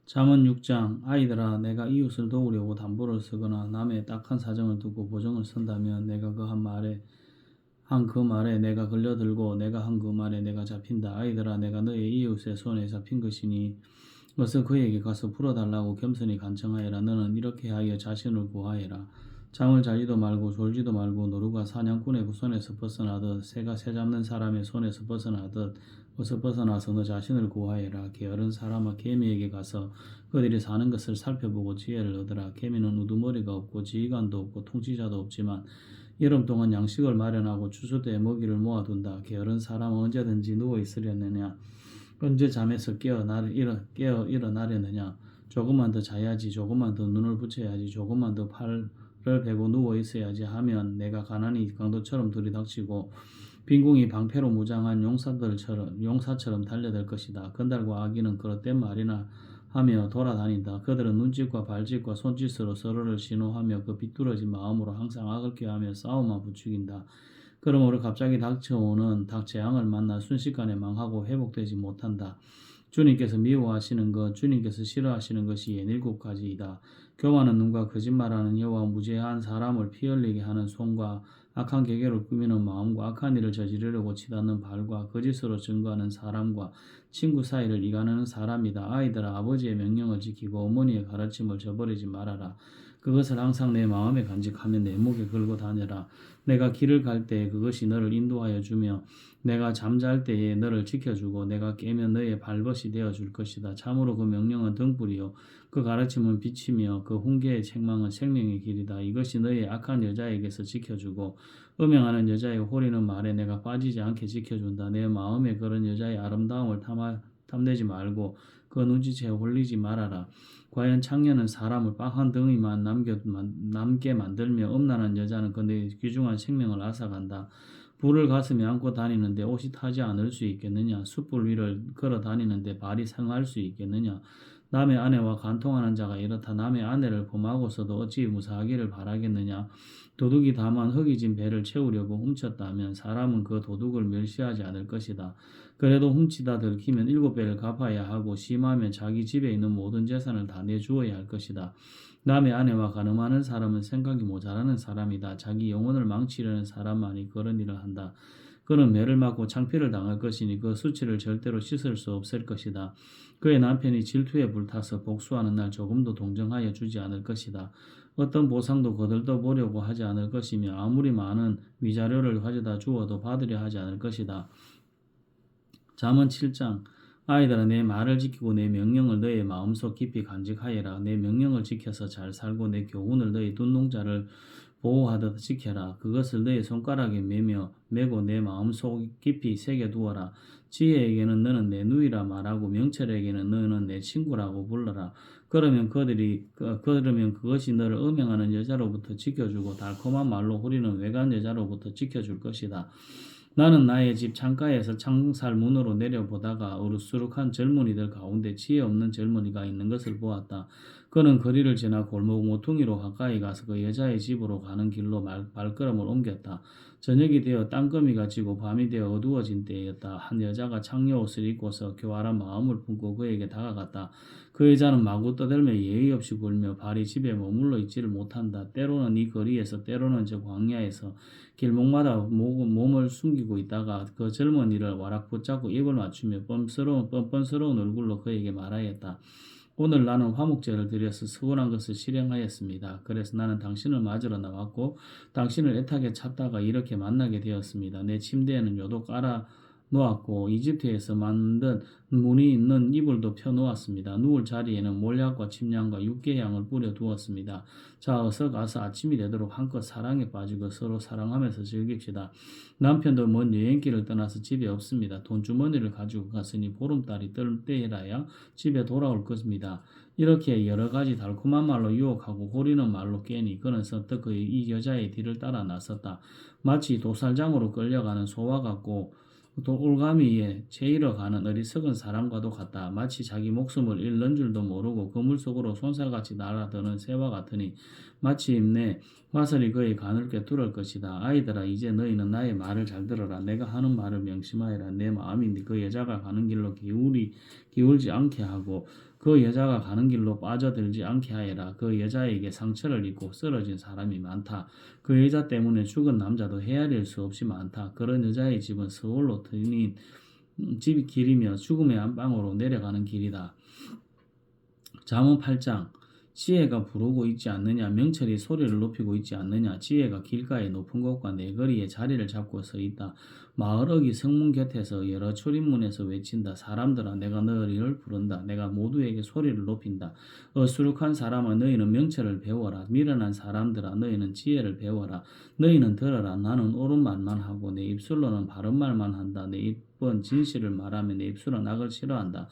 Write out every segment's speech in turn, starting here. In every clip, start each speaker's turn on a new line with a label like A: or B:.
A: 잠언 6장 아이들아 내가 이웃을 도우려고 담보를 쓰거나 남의 딱한 사정을 두고 보증을 쓴다면 내가 그 말에 내가 걸려들고 내가 한 그 말에 내가 잡힌다. 아이들아 내가 너의 이웃의 손에 잡힌 것이니 어서 그에게 가서 풀어달라고 겸손히 간청하여라. 너는 이렇게 하여 자신을 구하여라. 잠을 자지도 말고 졸지도 말고 노루가 사냥꾼의 손에서 벗어나듯 새가 새 잡는 사람의 손에서 벗어나듯 어서 벗어나서 너 자신을 구하여라. 게으른 사람아 개미에게 가서 그들이 사는 것을 살펴보고 지혜를 얻으라. 개미는 우두머리가 없고 지휘관도 없고 통치자도 없지만 여름 동안 양식을 마련하고 추수 때 먹이를 모아둔다. 게으른 사람은 언제든지 누워 있으려느냐? 언제 잠에서 깨어 일어나려느냐? 조금만 더 자야지, 조금만 더 눈을 붙여야지, 조금만 더 팔을 베고 누워 있어야지 하면 내가 가난이 강도처럼 들이닥치고 빈궁이 방패로 무장한 용사처럼 달려들 것이다. 건달과 아기는 그릇된 말이나 하며 돌아다닌다. 그들은 눈짓과 발짓과 손짓으로 서로를 신호하며 그 비뚤어진 마음으로 항상 악을 꾀하며 싸움만 부추긴다. 그러므로 갑자기 닥쳐오는 재앙을 만나 순식간에 망하고 회복되지 못한다. 주님께서 미워하시는 것, 주님께서 싫어하시는 것이 7가지이다. 교만한 눈과 거짓말하는 혀와 무죄한 사람을 피 흘리게 하는 손과 악한 계획을 꾸미는 마음과 악한 일을 저지르려고 치닫는 발과 거짓으로 증거하는 사람과 친구 사이를 이간하는 사람이다. 아이들아 아버지의 명령을 지키고 어머니의 가르침을 저버리지 말아라. 그것을 항상 내 마음에 간직하며 내 목에 걸고 다녀라. 내가 길을 갈 때에 그것이 너를 인도하여 주며 내가 잠잘 때에 너를 지켜주고 내가 깨면 너의 발벗이 되어줄 것이다. 참으로 그 명령은 등불이요 그 가르침은 빛이며 그 훈계의 책망은 생명의 길이다. 이것이 너의 악한 여자에게서 지켜주고 음행하는 여자의 호리는 말에 내가 빠지지 않게 지켜준다. 내 마음에 그런 여자의 아름다움을 탐내지 말고 그 눈치채 홀리지 말아라. 과연 창녀는 사람을 빵한 덩이만 남게 만들며 음란한 여자는 그의 귀중한 생명을 앗아간다. 불을 가슴에 안고 다니는데 옷이 타지 않을 수 있겠느냐? 숯불 위를 걸어 다니는데 발이 상할 수 있겠느냐? 남의 아내와 간통하는 자가 이렇다. 남의 아내를 범하고서도 어찌 무사하기를 바라겠느냐? 도둑이 다만 흙이 진 배를 채우려고 훔쳤다면 사람은 그 도둑을 멸시하지 않을 것이다. 그래도 훔치다 들키면 7배를 갚아야 하고 심하면 자기 집에 있는 모든 재산을 다 내주어야 할 것이다. 남의 아내와 간음하는 사람은 생각이 모자라는 사람이다. 자기 영혼을 망치려는 사람만이 그런 일을 한다. 그는 매를 맞고 창피를 당할 것이니 그 수치를 절대로 씻을 수 없을 것이다. 그의 남편이 질투에 불타서 복수하는 날 조금도 동정하여 주지 않을 것이다. 어떤 보상도 거들떠 보려고 하지 않을 것이며 아무리 많은 위자료를 가져다 주어도 받으려 하지 않을 것이다. 잠언 7장 아이들아 내 말을 지키고 내 명령을 너의 마음속 깊이 간직하여라. 내 명령을 지켜서 잘 살고 내 교훈을 너희 눈동자를 보호하듯 지켜라. 그것을 너의 손가락에 메고 내 마음속 깊이 새겨두어라. 지혜에게는 너는 내 누이라 말하고 명철에게는 너는 내 친구라고 불러라. 그러면 그것이 너를 음행하는 여자로부터 지켜주고 달콤한 말로 후리는 외간 여자로부터 지켜줄 것이다. 나는 나의 집 창가에서 창살 문으로 내려보다가 으르스룩한 젊은이들 가운데 지혜 없는 젊은이가 있는 것을 보았다. 그는 거리를 지나 골목 모퉁이로 가까이 가서 그 여자의 집으로 가는 길로 발걸음을 옮겼다. 저녁이 되어 땅거미가 지고 밤이 되어 어두워진 때였다. 한 여자가 창녀 옷을 입고서 교활한 마음을 품고 그에게 다가갔다. 그 여자는 마구 떠들며 예의 없이 굴며 발이 집에 머물러 있지를 못한다. 때로는 이 거리에서 때로는 저 광야에서 길목마다 몸을 숨기고 있다가 그 젊은이를 와락 붙잡고 입을 맞추며 뻔뻔스러운 얼굴로 그에게 말하였다. 오늘 나는 화목제를 드려서 서운한 것을 실행하였습니다. 그래서 나는 당신을 맞으러 나왔고 당신을 애타게 찾다가 이렇게 만나게 되었습니다. 내 침대에는 요도 깔아 놓았고 이집트에서 만든 무늬 있는 이불도 펴놓았습니다. 누울 자리에는 몰약과 침향과 육개향을 뿌려 두었습니다. 자 어서 가서 아침이 되도록 한껏 사랑에 빠지고 서로 사랑하면서 즐깁시다. 남편도 먼 여행길을 떠나서 집에 없습니다. 돈주머니를 가지고 갔으니 보름달이 뜰 때라야 집에 돌아올 것입니다. 이렇게 여러 가지 달콤한 말로 유혹하고 호리는 말로 깨니 그는 선뜻 이 여자의 뒤를 따라 나섰다. 마치 도살장으로 끌려가는 소와 같고 올가미에 채이러 가는 어리석은 사람과도 같다. 마치 자기 목숨을 잃는 줄도 모르고 그물 속으로 손살같이 날아드는 새와 같으니 마침내 화살이 그의 간을 꿰뚫을 것이다. 아이들아 이제 너희는 나의 말을 잘 들어라. 내가 하는 말을 명심하여라. 내 마음이 그 여자가 가는 길로 기울지 않게 하고 그 여자가 가는 길로 빠져들지 않게 하여라. 그 여자에게 상처를 입고 쓰러진 사람이 많다. 그 여자 때문에 죽은 남자도 헤아릴 수 없이 많다. 그런 여자의 집은 서울로 트인 집이 길이며 죽음의 안방으로 내려가는 길이다. 잠언 8장. 지혜가 부르고 있지 않느냐? 명철이 소리를 높이고 있지 않느냐? 지혜가 길가의 높은 곳과 내거리에 자리를 잡고 서 있다. 마을 어기 성문 곁에서 여러 출입문에서 외친다. 사람들아, 내가 너희를 부른다. 내가 모두에게 소리를 높인다. 어수룩한 사람아, 너희는 명철을 배워라. 미련한 사람들아, 너희는 지혜를 배워라. 너희는 들어라. 나는 옳은 말만 하고 내 입술로는 바른 말만 한다. 내 입은 진실을 말하며 내 입술은 악을 싫어한다.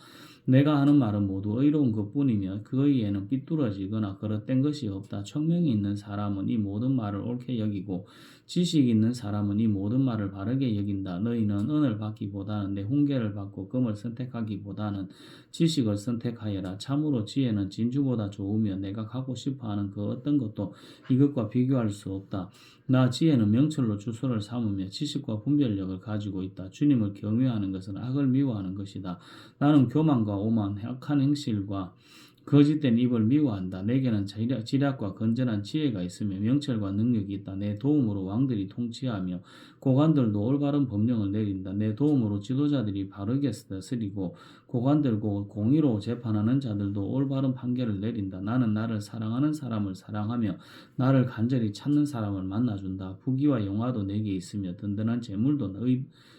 A: 내가 하는 말은 모두 의로운 것뿐이며 그의에는 삐뚤어지거나 그릇된 것이 없다. 청명이 있는 사람은 이 모든 말을 옳게 여기고 지식이 있는 사람은 이 모든 말을 바르게 여긴다. 너희는 은을 받기보다는 내 훈계를 받고 금을 선택하기보다는 지식을 선택하여라. 참으로 지혜는 진주보다 좋으며 내가 갖고 싶어하는 그 어떤 것도 이것과 비교할 수 없다. 나 지혜는 명철로 주소를 삼으며 지식과 분별력을 가지고 있다. 주님을 경외하는 것은 악을 미워하는 것이다. 나는 교만과 오만, 악한 행실과 거짓된 입을 미워한다. 내게는 지략과 건전한 지혜가 있으며 명철과 능력이 있다. 내 도움으로 왕들이 통치하며 고관들도 올바른 법령을 내린다. 내 도움으로 지도자들이 바르게 쓰리고 고관들고 공의로 재판하는 자들도 올바른 판결을 내린다. 나는 나를 사랑하는 사람을 사랑하며 나를 간절히 찾는 사람을 만나준다. 부귀와 영화도 내게 있으며 든든한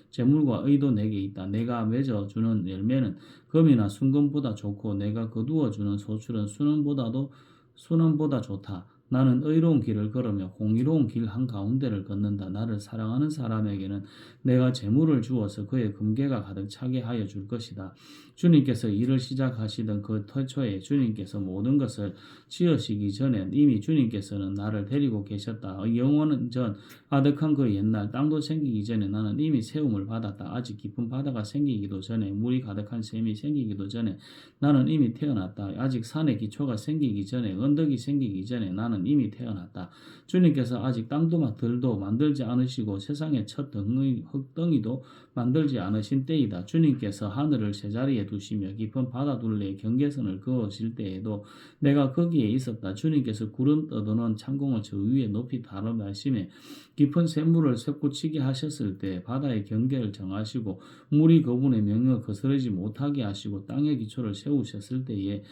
A: 재물과 의도 내게 있다. 내가 맺어주는 열매는 금이나 순금보다 좋고 내가 거두어주는 소출은 순원보다 좋다. 나는 의로운 길을 걸으며 공의로운 길 한가운데를 걷는다. 나를 사랑하는 사람에게는 내가 재물을 주어서 그의 금괴가 가득 차게 하여 줄 것이다. 주님께서 일을 시작하시던 그 태초에 주님께서 모든 것을 지으시기 전에 이미 주님께서는 나를 데리고 계셨다. 영원은 전 아득한 그 옛날 땅도 생기기 전에 나는 이미 세움을 받았다. 아직 깊은 바다가 생기기도 전에 물이 가득한 샘이 생기기도 전에 나는 이미 태어났다. 아직 산의 기초가 생기기 전에 언덕이 생기기 전에 나는 이미 태어났다. 주님께서 아직 땅들도 만들지 않으시고 세상의 첫 흙덩이도 만들지 않으신 때이다. 주님께서 하늘을 제자리에 두시며 깊은 바다 둘레에 경계선을 그으실 때에도 내가 거기에 있었다. 주님께서 구름 떠도는 창공을 저 위에 높이 다뤄마심에 깊은 샘물을 솟구치게 하셨을 때 바다의 경계를 정하시고 물이 그분의 명령을 거스르지 못하게 하시고 땅의 기초를 세우셨을 때에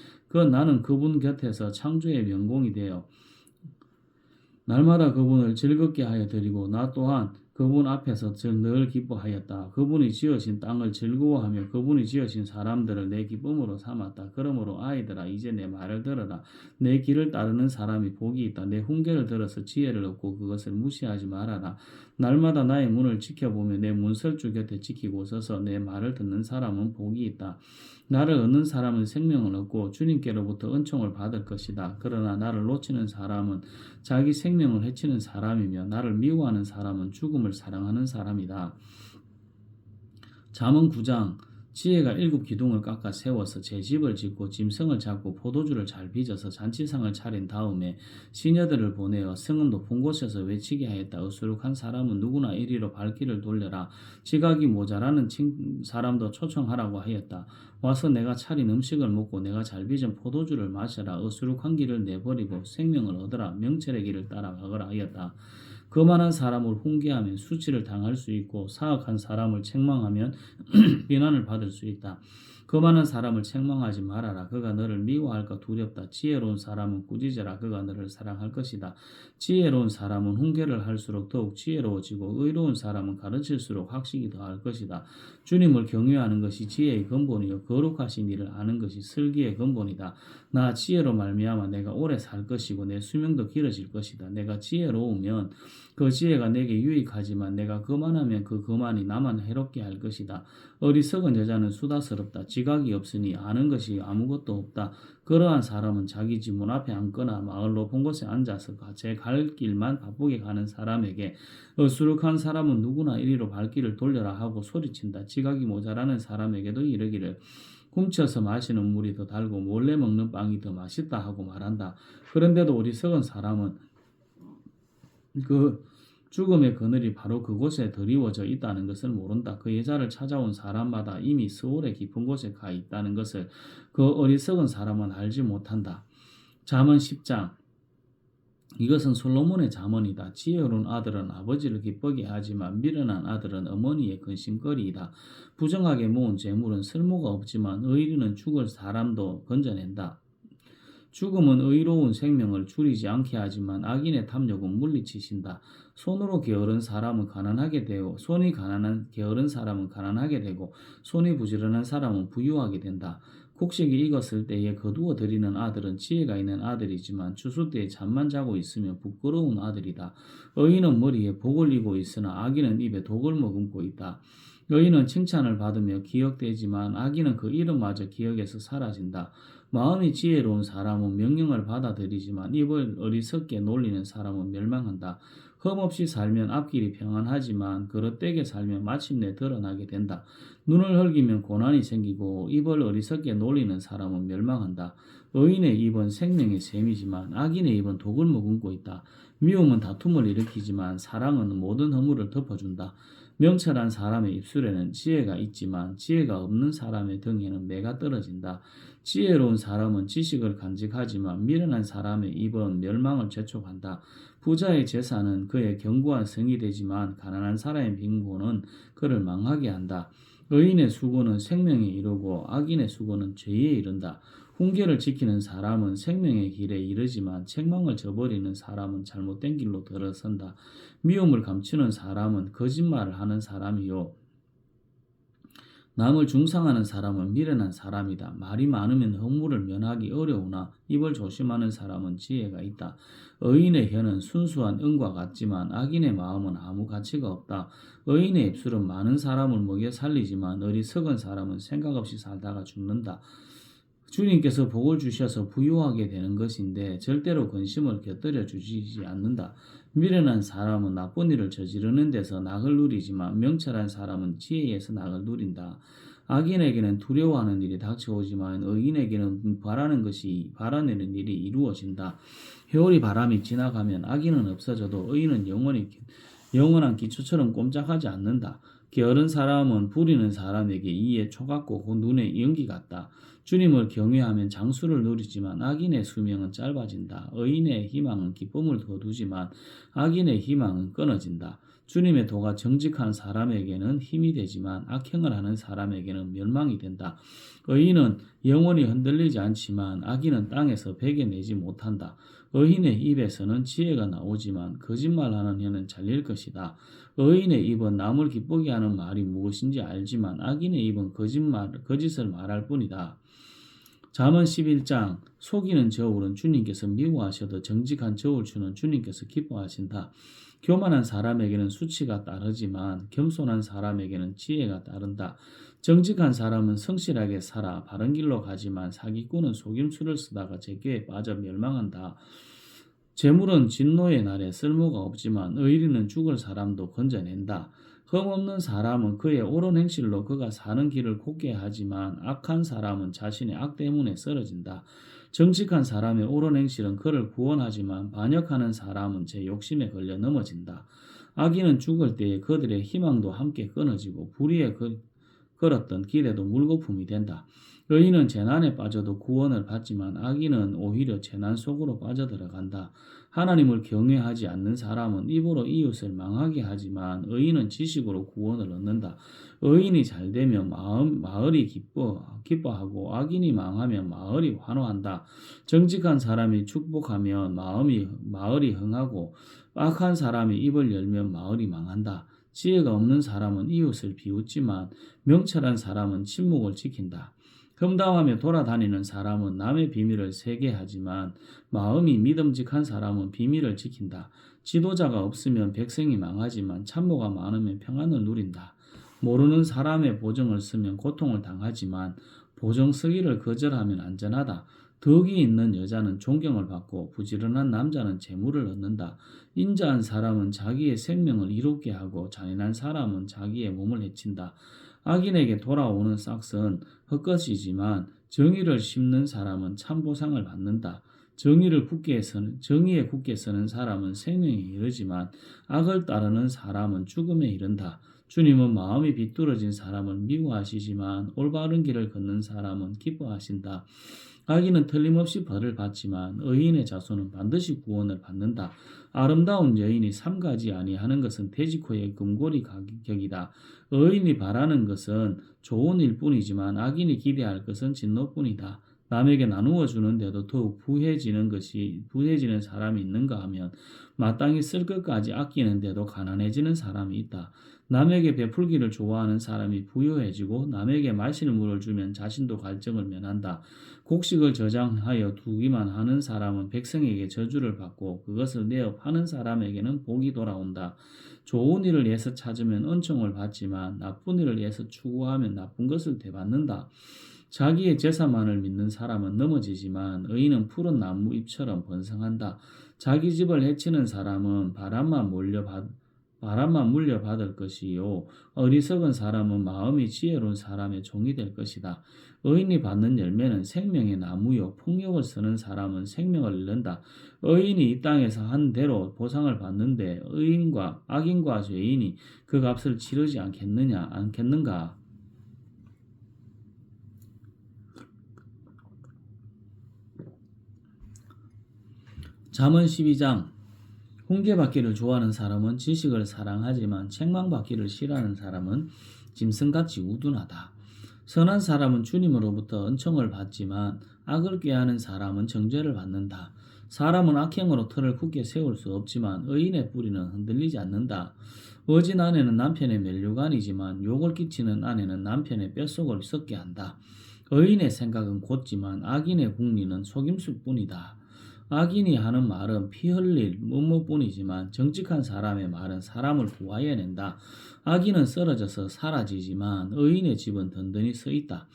A: 나는 그분 곁에서 창조의 명공이 되어 날마다 그분을 즐겁게 하여 드리고 나 또한 그분 앞에서 늘 기뻐하였다. 그분이 지으신 땅을 즐거워하며 그분이 지으신 사람들을 내 기쁨으로 삼았다. 그러므로 아이들아, 이제 내 말을 들어라. 내 길을 따르는 사람이 복이 있다. 내 훈계를 들어서 지혜를 얻고 그것을 무시하지 말아라. 날마다 나의 문을 지켜보며 내 문설주 곁에 지키고 서서 내 말을 듣는 사람은 복이 있다. 나를 얻는 사람은 생명을 얻고 주님께로부터 은총을 받을 것이다. 그러나 나를 놓치는 사람은 자기 생명을 해치는 사람이며 나를 미워하는 사람은 죽음을 사랑하는 사람이다. 잠언 9장. 지혜가 7기둥을 깎아 세워서 제 집을 짓고 짐승을 잡고 포도주를 잘 빚어서 잔치상을 차린 다음에 시녀들을 보내어 성은 높은 곳에서 외치게 하였다. 어수룩한 사람은 누구나 이리로 발길을 돌려라. 지각이 모자라는 사람도 초청하라고 하였다. 와서 내가 차린 음식을 먹고 내가 잘 빚은 포도주를 마셔라. 어수룩한 길을 내버리고 생명을 얻으라. 명철의 길을 따라가거라 하였다. 거만한 사람을 훈계하면 수치를 당할 수 있고 사악한 사람을 책망하면 비난을 받을 수 있다. 거만한 사람을 책망하지 말아라. 그가 너를 미워할까 두렵다. 지혜로운 사람은 꾸짖어라. 그가 너를 사랑할 것이다. 지혜로운 사람은 훈계를 할수록 더욱 지혜로워지고 의로운 사람은 가르칠수록 학식이 더할 것이다. 주님을 경외하는 것이 지혜의 근본이요 거룩하신 일을 아는 것이 슬기의 근본이다. 나 지혜로 말미암아 내가 오래 살 것이고 내 수명도 길어질 것이다. 내가 지혜로우면 그 지혜가 내게 유익하지만 내가 거만하면 그 거만이 나만 해롭게 할 것이다. 어리석은 여자는 수다스럽다. 지각이 없으니 아는 것이 아무것도 없다. 그러한 사람은 자기 집 문 앞에 앉거나 마을 높은 곳에 앉아서 제 갈 길만 바쁘게 가는 사람에게 어수룩한 사람은 누구나 이리로 발길을 돌려라 하고 소리친다. 지각이 모자라는 사람에게도 이르기를 훔쳐서 마시는 물이 더 달고 몰래 먹는 빵이 더 맛있다 하고 말한다. 그런데도 어리석은 사람은 죽음의 그늘이 바로 그곳에 드리워져 있다는 것을 모른다. 그 여자를 찾아온 사람마다 이미 스올의 깊은 곳에 가 있다는 것을 그 어리석은 사람은 알지 못한다. 잠언 10장. 이것은 솔로몬의 잠언이다. 지혜로운 아들은 아버지를 기쁘게 하지만 미련한 아들은 어머니의 근심거리이다. 부정하게 모은 재물은 쓸모가 없지만 의리는 죽을 사람도 건져낸다. 죽음은 의로운 생명을 줄이지 않게 하지만 악인의 탐욕은 물리치신다. 손으로 게으른 사람은 가난하게 되고 손이 가난한 게으른 사람은 가난하게 되고 손이 부지런한 사람은 부유하게 된다. 곡식이 익었을 때에 거두어 들이는 아들은 지혜가 있는 아들이지만 추수 때에 잠만 자고 있으면 부끄러운 아들이다. 의인은 머리에 복을 이고 있으나 악인은 입에 독을 머금고 있다. 의인은 칭찬을 받으며 기억되지만 악인은 그 이름마저 기억에서 사라진다. 마음이 지혜로운 사람은 명령을 받아들이지만 입을 어리석게 놀리는 사람은 멸망한다. 흠없이 살면 앞길이 평안하지만 그릇되게 살면 마침내 드러나게 된다. 눈을 흘기면 고난이 생기고 입을 어리석게 놀리는 사람은 멸망한다. 의인의 입은 생명의 샘이지만 악인의 입은 독을 머금고 있다. 미움은 다툼을 일으키지만 사랑은 모든 허물을 덮어준다. 명철한 사람의 입술에는 지혜가 있지만 지혜가 없는 사람의 등에는 매가 떨어진다. 지혜로운 사람은 지식을 간직하지만 미련한 사람의 입은 멸망을 재촉한다. 부자의 재산은 그의 견고한 성이 되지만 가난한 사람의 빈곤은 그를 망하게 한다. 의인의 수고는 생명에 이르고 악인의 수고는 죄에 이른다. 훈계를 지키는 사람은 생명의 길에 이르지만 책망을 저버리는 사람은 잘못된 길로 들어선다. 미움을 감추는 사람은 거짓말을 하는 사람이요. 남을 중상하는 사람은 미련한 사람이다. 말이 많으면 허물을 면하기 어려우나 입을 조심하는 사람은 지혜가 있다. 의인의 혀는 순수한 은과 같지만 악인의 마음은 아무 가치가 없다. 의인의 입술은 많은 사람을 먹여 살리지만 어리석은 사람은 생각 없이 살다가 죽는다. 주님께서 복을 주셔서 부유하게 되는 것인데 절대로 근심을 곁들여 주시지 않는다. 미련한 사람은 나쁜 일을 저지르는 데서 낙을 누리지만 명철한 사람은 지혜에서 낙을 누린다. 악인에게는 두려워하는 일이 닥쳐오지만 의인에게는 바라는 일이 이루어진다. 회오리 바람이 지나가면 악인은 없어져도 의인은 영원한 기초처럼 꼼짝하지 않는다. 게으른 사람은 부리는 사람에게 이에 초같고 눈에 연기 같다. 주님을 경외하면 장수를 누리지만 악인의 수명은 짧아진다. 의인의 희망은 기쁨을 거두지만 악인의 희망은 끊어진다. 주님의 도가 정직한 사람에게는 힘이 되지만 악행을 하는 사람에게는 멸망이 된다. 의인은 영원히 흔들리지 않지만 악인은 땅에서 베개내지 못한다. 의인의 입에서는 지혜가 나오지만 거짓말하는 혀는 잘릴 것이다. 의인의 입은 남을 기쁘게 하는 말이 무엇인지 알지만 악인의 입은 거짓을 말할 뿐이다. 잠언 11장. 속이는 저울은 주님께서 미워하셔도 정직한 저울추는 주님께서 기뻐하신다. 교만한 사람에게는 수치가 따르지만 겸손한 사람에게는 지혜가 따른다. 정직한 사람은 성실하게 살아 바른 길로 가지만 사기꾼은 속임수를 쓰다가 재교에 빠져 멸망한다. 재물은 진노의 날에 쓸모가 없지만 의리는 죽을 사람도 건져낸다. 흠없는 사람은 그의 옳은 행실로 그가 사는 길을 곱게 하지만 악한 사람은 자신의 악 때문에 쓰러진다. 정직한 사람의 옳은 행실은 그를 구원하지만 반역하는 사람은 제 욕심에 걸려 넘어진다. 악인은 죽을 때에 그들의 희망도 함께 끊어지고 불의에 걸었던 길에도 물거품이 된다. 의인은 재난에 빠져도 구원을 받지만 악인은 오히려 재난 속으로 빠져들어간다. 하나님을 경외하지 않는 사람은 입으로 이웃을 망하게 하지만 의인은 지식으로 구원을 얻는다. 의인이 잘되면 마을이 기뻐하고 악인이 망하면 마을이 환호한다. 정직한 사람이 축복하면 마을이 흥하고 악한 사람이 입을 열면 마을이 망한다. 지혜가 없는 사람은 이웃을 비웃지만 명철한 사람은 침묵을 지킨다. 험담하며 돌아다니는 사람은 남의 비밀을 세게 하지만 마음이 믿음직한 사람은 비밀을 지킨다. 지도자가 없으면 백성이 망하지만 참모가 많으면 평안을 누린다. 모르는 사람의 보정을 쓰면 고통을 당하지만 보정 쓰기를 거절하면 안전하다. 덕이 있는 여자는 존경을 받고 부지런한 남자는 재물을 얻는다. 인자한 사람은 자기의 생명을 이롭게 하고 잔인한 사람은 자기의 몸을 해친다. 악인에게 돌아오는 싹은 헛것이지만 정의를 심는 사람은 참 보상을 받는다. 정의에 굳게 서는 사람은 생명에 이르지만 악을 따르는 사람은 죽음에 이른다. 주님은 마음이 비뚤어진 사람을 미워하시지만 올바른 길을 걷는 사람은 기뻐하신다. 악인은 틀림없이 벌을 받지만 의인의 자손은 반드시 구원을 받는다. 아름다운 여인이 삼가지 아니하는 것은 돼지코의 금고리 가격이다. 의인이 바라는 것은 좋은 일뿐이지만 악인이 기대할 것은 진노뿐이다. 남에게 나누어 주는데도 더욱 부해지는 사람이 있는가 하면 마땅히 쓸 것까지 아끼는데도 가난해지는 사람이 있다. 남에게 베풀기를 좋아하는 사람이 부유해지고 남에게 마실 물을 주면 자신도 갈증을 면한다. 곡식을 저장하여 두기만 하는 사람은 백성에게 저주를 받고 그것을 내어 파는 사람에게는 복이 돌아온다. 좋은 일을 위해서 찾으면 은총을 받지만 나쁜 일을 위해서 추구하면 나쁜 것을 되받는다. 자기의 제사만을 믿는 사람은 넘어지지만 의인은 푸른 나무 잎처럼 번성한다. 자기 집을 해치는 사람은 바람만 물려받을 것이요 어리석은 사람은 마음이 지혜로운 사람의 종이 될 것이다. 의인이 받는 열매는 생명의 나무요 폭력을 쓰는 사람은 생명을 잃는다. 의인이 이 땅에서 한 대로 보상을 받는데 악인과 죄인이 그 값을 치르지 않겠는가? 잠언 12장 훈계받기를 좋아하는 사람은 지식을 사랑하지만 책망받기를 싫어하는 사람은 짐승같이 우둔하다. 선한 사람은 주님으로부터 은총을 받지만 악을 꾀하는 사람은 정죄를 받는다. 사람은 악행으로 틀을 굳게 세울 수 없지만 의인의 뿌리는 흔들리지 않는다. 어진 아내는 남편의 면류관이지만 욕을 끼치는 아내는 남편의 뼛속을 썩게 한다. 의인의 생각은 곧지만 악인의 궁리는 속임수뿐이다. 악인이 하는 말은 피 흘릴 무모뿐이지만 정직한 사람의 말은 사람을 구하여낸다. 악인은 쓰러져서 사라지지만 의인의 집은 든든히 서 있다.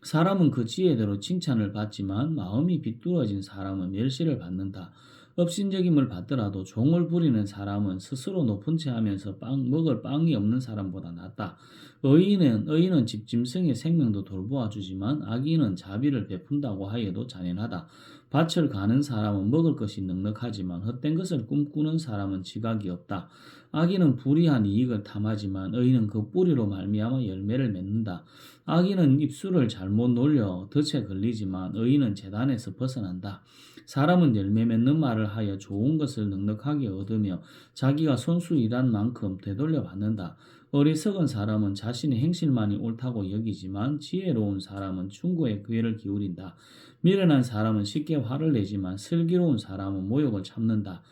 A: 사람은 그 지혜대로 칭찬을 받지만 마음이 비뚤어진 사람은 멸시를 받는다. 업신여김을 받더라도 종을 부리는 사람은 스스로 높은 채 하면서 먹을 빵이 없는 사람보다 낫다. 의인은 집짐승의 생명도 돌보아 주지만 악인은 자비를 베푼다고 하여도 잔인하다. 밭을 가는 사람은 먹을 것이 넉넉하지만 헛된 것을 꿈꾸는 사람은 지각이 없다. 악인은 불의한 이익을 탐하지만 의인은 그 뿌리로 말미암아 열매를 맺는다. 악인은 입술을 잘못 놀려 덫에 걸리지만 의인은 재단에서 벗어난다. 사람은 열매 맺는 말을 하여 좋은 것을 넉넉하게 얻으며 자기가 손수 일한 만큼 되돌려 받는다. 어리석은 사람은 자신의 행실만이 옳다고 여기지만 지혜로운 사람은 충고에 귀를 기울인다. 미련한 사람은 쉽게 화를 내지만 슬기로운 사람은 모욕을 참는다.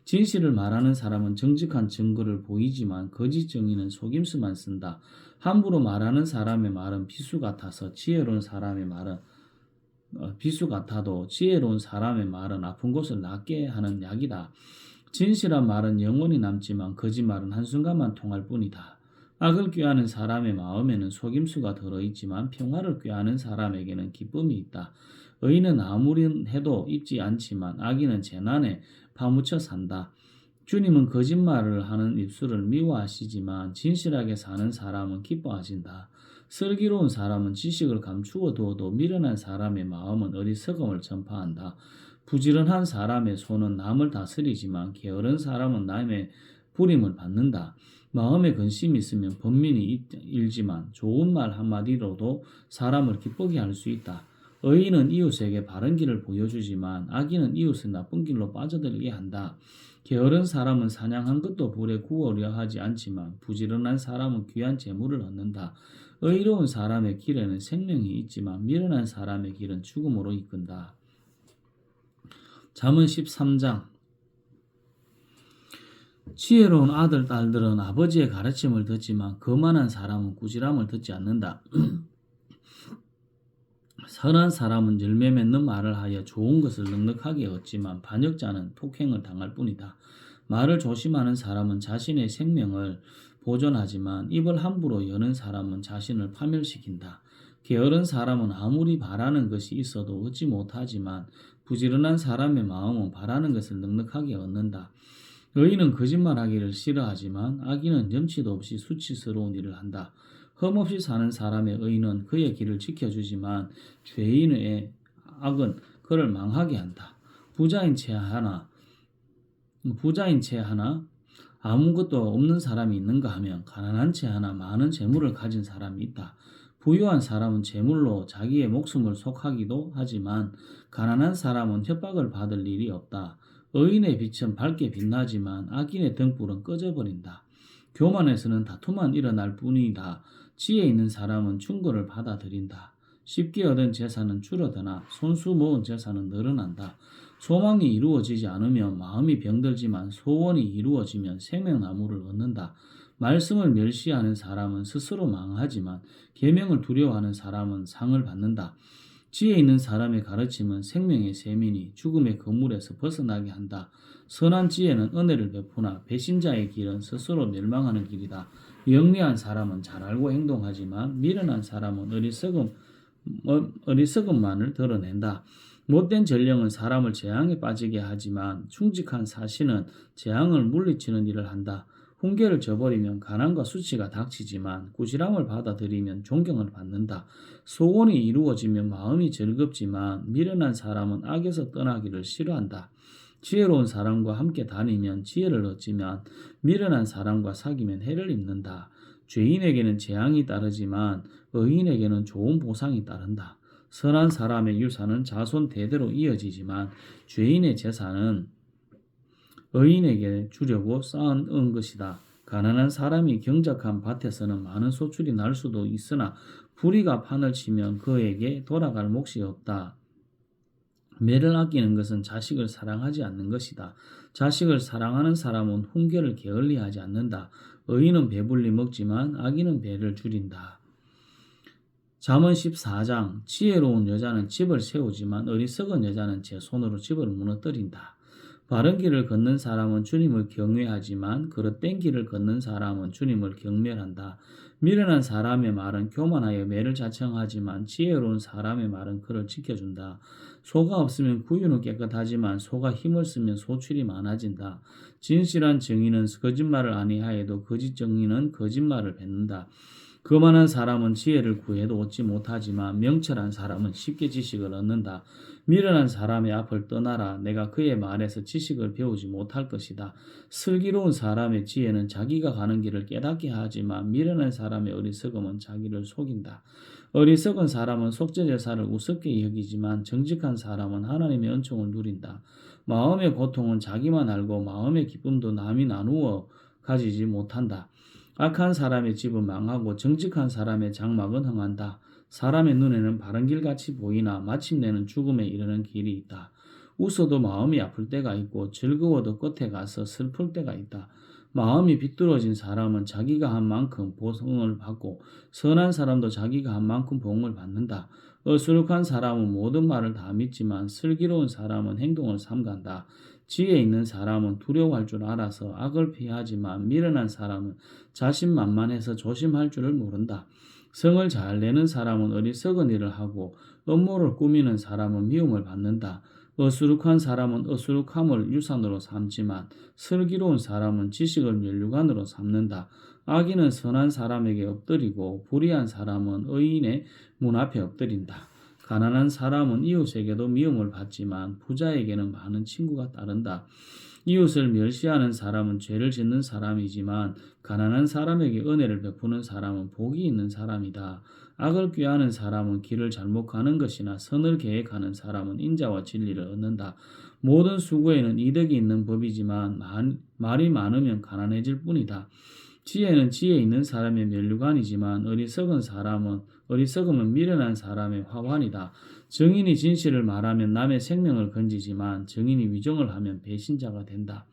A: 진실을 말하는 사람은 정직한 증거를 보이지만 거짓 정의는 속임수만 쓴다. 함부로 말하는 사람의 말은 비수 같아도 지혜로운 사람의 말은 아픈 곳을 낫게 하는 약이다. 진실한 말은 영원히 남지만 거짓말은 한순간만 통할 뿐이다. 악을 꾀하는 사람의 마음에는 속임수가 들어있지만 평화를 꾀하는 사람에게는 기쁨이 있다. 의인은 아무리 해도 잊지 않지만 악인은 재난에 파묻혀 산다. 주님은 거짓말을 하는 입술을 미워하시지만 진실하게 사는 사람은 기뻐하신다. 슬기로운 사람은 지식을 감추어 두어도 미련한 사람의 마음은 어리석음을 전파한다. 부지런한 사람의 손은 남을 다스리지만 게으른 사람은 남의 부림을 받는다. 마음에 근심이 있으면 번민이 일지만 좋은 말 한마디로도 사람을 기쁘게 할 수 있다. 의인은 이웃에게 바른 길을 보여주지만 악인은 이웃을 나쁜 길로 빠져들게 한다. 게으른 사람은 사냥한 것도 불에 구우려 하지 않지만 부지런한 사람은 귀한 재물을 얻는다. 의로운 사람의 길에는 생명이 있지만 미련한 사람의 길은 죽음으로 이끈다. 잠언 13장 지혜로운 아들, 딸들은 아버지의 가르침을 듣지만 거만한 사람은 꾸지람을 듣지 않는다. 선한 사람은 열매 맺는 말을 하여 좋은 것을 넉넉하게 얻지만 반역자는 폭행을 당할 뿐이다. 말을 조심하는 사람은 자신의 생명을 보존하지만 입을 함부로 여는 사람은 자신을 파멸시킨다. 게으른 사람은 아무리 바라는 것이 있어도 얻지 못하지만 부지런한 사람의 마음은 바라는 것을 넉넉하게 얻는다. 의인은 거짓말하기를 싫어하지만 악인은 염치도 없이 수치스러운 일을 한다. 흠없이 사는 사람의 의인은 그의 길을 지켜주지만 죄인의 악은 그를 망하게 한다. 부자인 채 하나 아무것도 없는 사람이 있는가 하면 가난한 채 하나 많은 재물을 가진 사람이 있다. 부유한 사람은 재물로 자기의 목숨을 속하기도 하지만 가난한 사람은 협박을 받을 일이 없다. 의인의 빛은 밝게 빛나지만 악인의 등불은 꺼져버린다. 교만에서는 다툼만 일어날 뿐이다. 지혜 있는 사람은 충고를 받아들인다. 쉽게 얻은 재산은 줄어드나 손수 모은 재산은 늘어난다. 소망이 이루어지지 않으면 마음이 병들지만 소원이 이루어지면 생명나무를 얻는다. 말씀을 멸시하는 사람은 스스로 망하지만 계명을 두려워하는 사람은 상을 받는다. 지혜 있는 사람의 가르침은 생명의 셈이니 죽음의 그물에서 벗어나게 한다. 선한 지혜는 은혜를 베푸나 배신자의 길은 스스로 멸망하는 길이다. 영리한 사람은 잘 알고 행동하지만 미련한 사람은 어리석음만을 드러낸다. 못된 전령은 사람을 재앙에 빠지게 하지만 충직한 사신은 재앙을 물리치는 일을 한다. 훈계를 저버리면 가난과 수치가 닥치지만 꾸지람을 받아들이면 존경을 받는다. 소원이 이루어지면 마음이 즐겁지만 미련한 사람은 악에서 떠나기를 싫어한다. 지혜로운 사람과 함께 다니면 지혜를 얻지만 미련한 사람과 사귀면 해를 입는다. 죄인에게는 재앙이 따르지만 의인에게는 좋은 보상이 따른다. 선한 사람의 유산은 자손 대대로 이어지지만 죄인의 재산은 의인에게 주려고 쌓은 것이다. 가난한 사람이 경작한 밭에서는 많은 소출이 날 수도 있으나 불의가 판을 치면 그에게 돌아갈 몫이 없다. 매를 아끼는 것은 자식을 사랑하지 않는 것이다. 자식을 사랑하는 사람은 훈계를 게을리하지 않는다. 의인은 배불리 먹지만 악인은 배를 줄인다. 잠언 14장 지혜로운 여자는 집을 세우지만 어리석은 여자는 제 손으로 집을 무너뜨린다. 바른 길을 걷는 사람은 주님을 경외하지만 그릇된 길을 걷는 사람은 주님을 경멸한다. 미련한 사람의 말은 교만하여 매를 자청하지만 지혜로운 사람의 말은 그를 지켜준다. 소가 없으면 구유는 깨끗하지만 소가 힘을 쓰면 소출이 많아진다. 진실한 정의는 거짓말을 아니하여도 거짓 정의는 거짓말을 뱉는다. 거만한 사람은 지혜를 구해도 얻지 못하지만 명철한 사람은 쉽게 지식을 얻는다. 미련한 사람의 앞을 떠나라. 내가 그의 말에서 지식을 배우지 못할 것이다. 슬기로운 사람의 지혜는 자기가 가는 길을 깨닫게 하지만 미련한 사람의 어리석음은 자기를 속인다. 어리석은 사람은 속죄제사를 우습게 여기지만 정직한 사람은 하나님의 은총을 누린다. 마음의 고통은 자기만 알고 마음의 기쁨도 남이 나누어 가지지 못한다. 악한 사람의 집은 망하고 정직한 사람의 장막은 흥한다. 사람의 눈에는 바른 길같이 보이나 마침내는 죽음에 이르는 길이 있다. 웃어도 마음이 아플 때가 있고 즐거워도 끝에 가서 슬플 때가 있다. 마음이 비뚤어진 사람은 자기가 한 만큼 보응을 받고 선한 사람도 자기가 한 만큼 보응을 받는다. 어수룩한 사람은 모든 말을 다 믿지만 슬기로운 사람은 행동을 삼간다. 지혜 있는 사람은 두려워할 줄 알아서 악을 피하지만 미련한 사람은 자신만만해서 조심할 줄을 모른다. 성을 잘 내는 사람은 어리석은 일을 하고 음모를 꾸미는 사람은 미움을 받는다. 어수룩한 사람은 어수룩함을 유산으로 삼지만 슬기로운 사람은 지식을 면류관으로 삼는다. 악인은 선한 사람에게 엎드리고 불의한 사람은 의인의 문 앞에 엎드린다. 가난한 사람은 이웃에게도 미움을 받지만 부자에게는 많은 친구가 따른다. 이웃을 멸시하는 사람은 죄를 짓는 사람이지만 가난한 사람에게 은혜를 베푸는 사람은 복이 있는 사람이다. 악을 꾀하는 사람은 길을 잘못 가는 것이나 선을 계획하는 사람은 인자와 진리를 얻는다. 모든 수고에는 이득이 있는 법이지만 말이 많으면 가난해질 뿐이다. 지혜는 지혜 있는 사람의 면류관이지만 어리석음은 미련한 사람의 화환이다. 정인이 진실을 말하면 남의 생명을 건지지만 정인이 위정을 하면 배신자가 된다.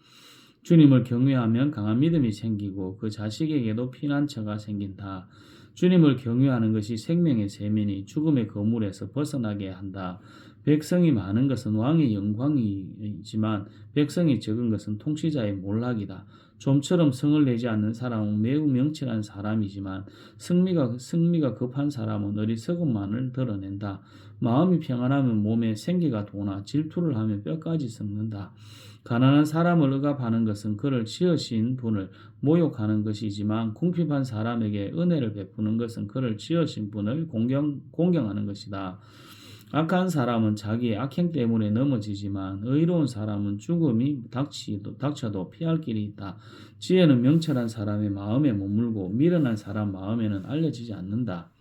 A: 주님을 경외하면 강한 믿음이 생기고 그 자식에게도 피난처가 생긴다. 주님을 경외하는 것이 생명의 셈이니 죽음의 거물에서 벗어나게 한다. 백성이 많은 것은 왕의 영광이지만 백성이 적은 것은 통치자의 몰락이다. 좀처럼 성을 내지 않는 사람은 매우 명철한 사람이지만 승리가 급한 사람은 어리석음만을 드러낸다. 마음이 평안하면 몸에 생기가 도나 질투를 하면 뼈까지 썩는다. 가난한 사람을 억압하는 것은 그를 지으신 분을 모욕하는 것이지만 궁핍한 사람에게 은혜를 베푸는 것은 그를 지으신 분을 공경하는 것이다. 악한 사람은 자기의 악행 때문에 넘어지지만 의로운 사람은 죽음이 닥쳐도 피할 길이 있다. 지혜는 명철한 사람의 마음에 머물고 미련한 사람 마음에는 알려지지 않는다.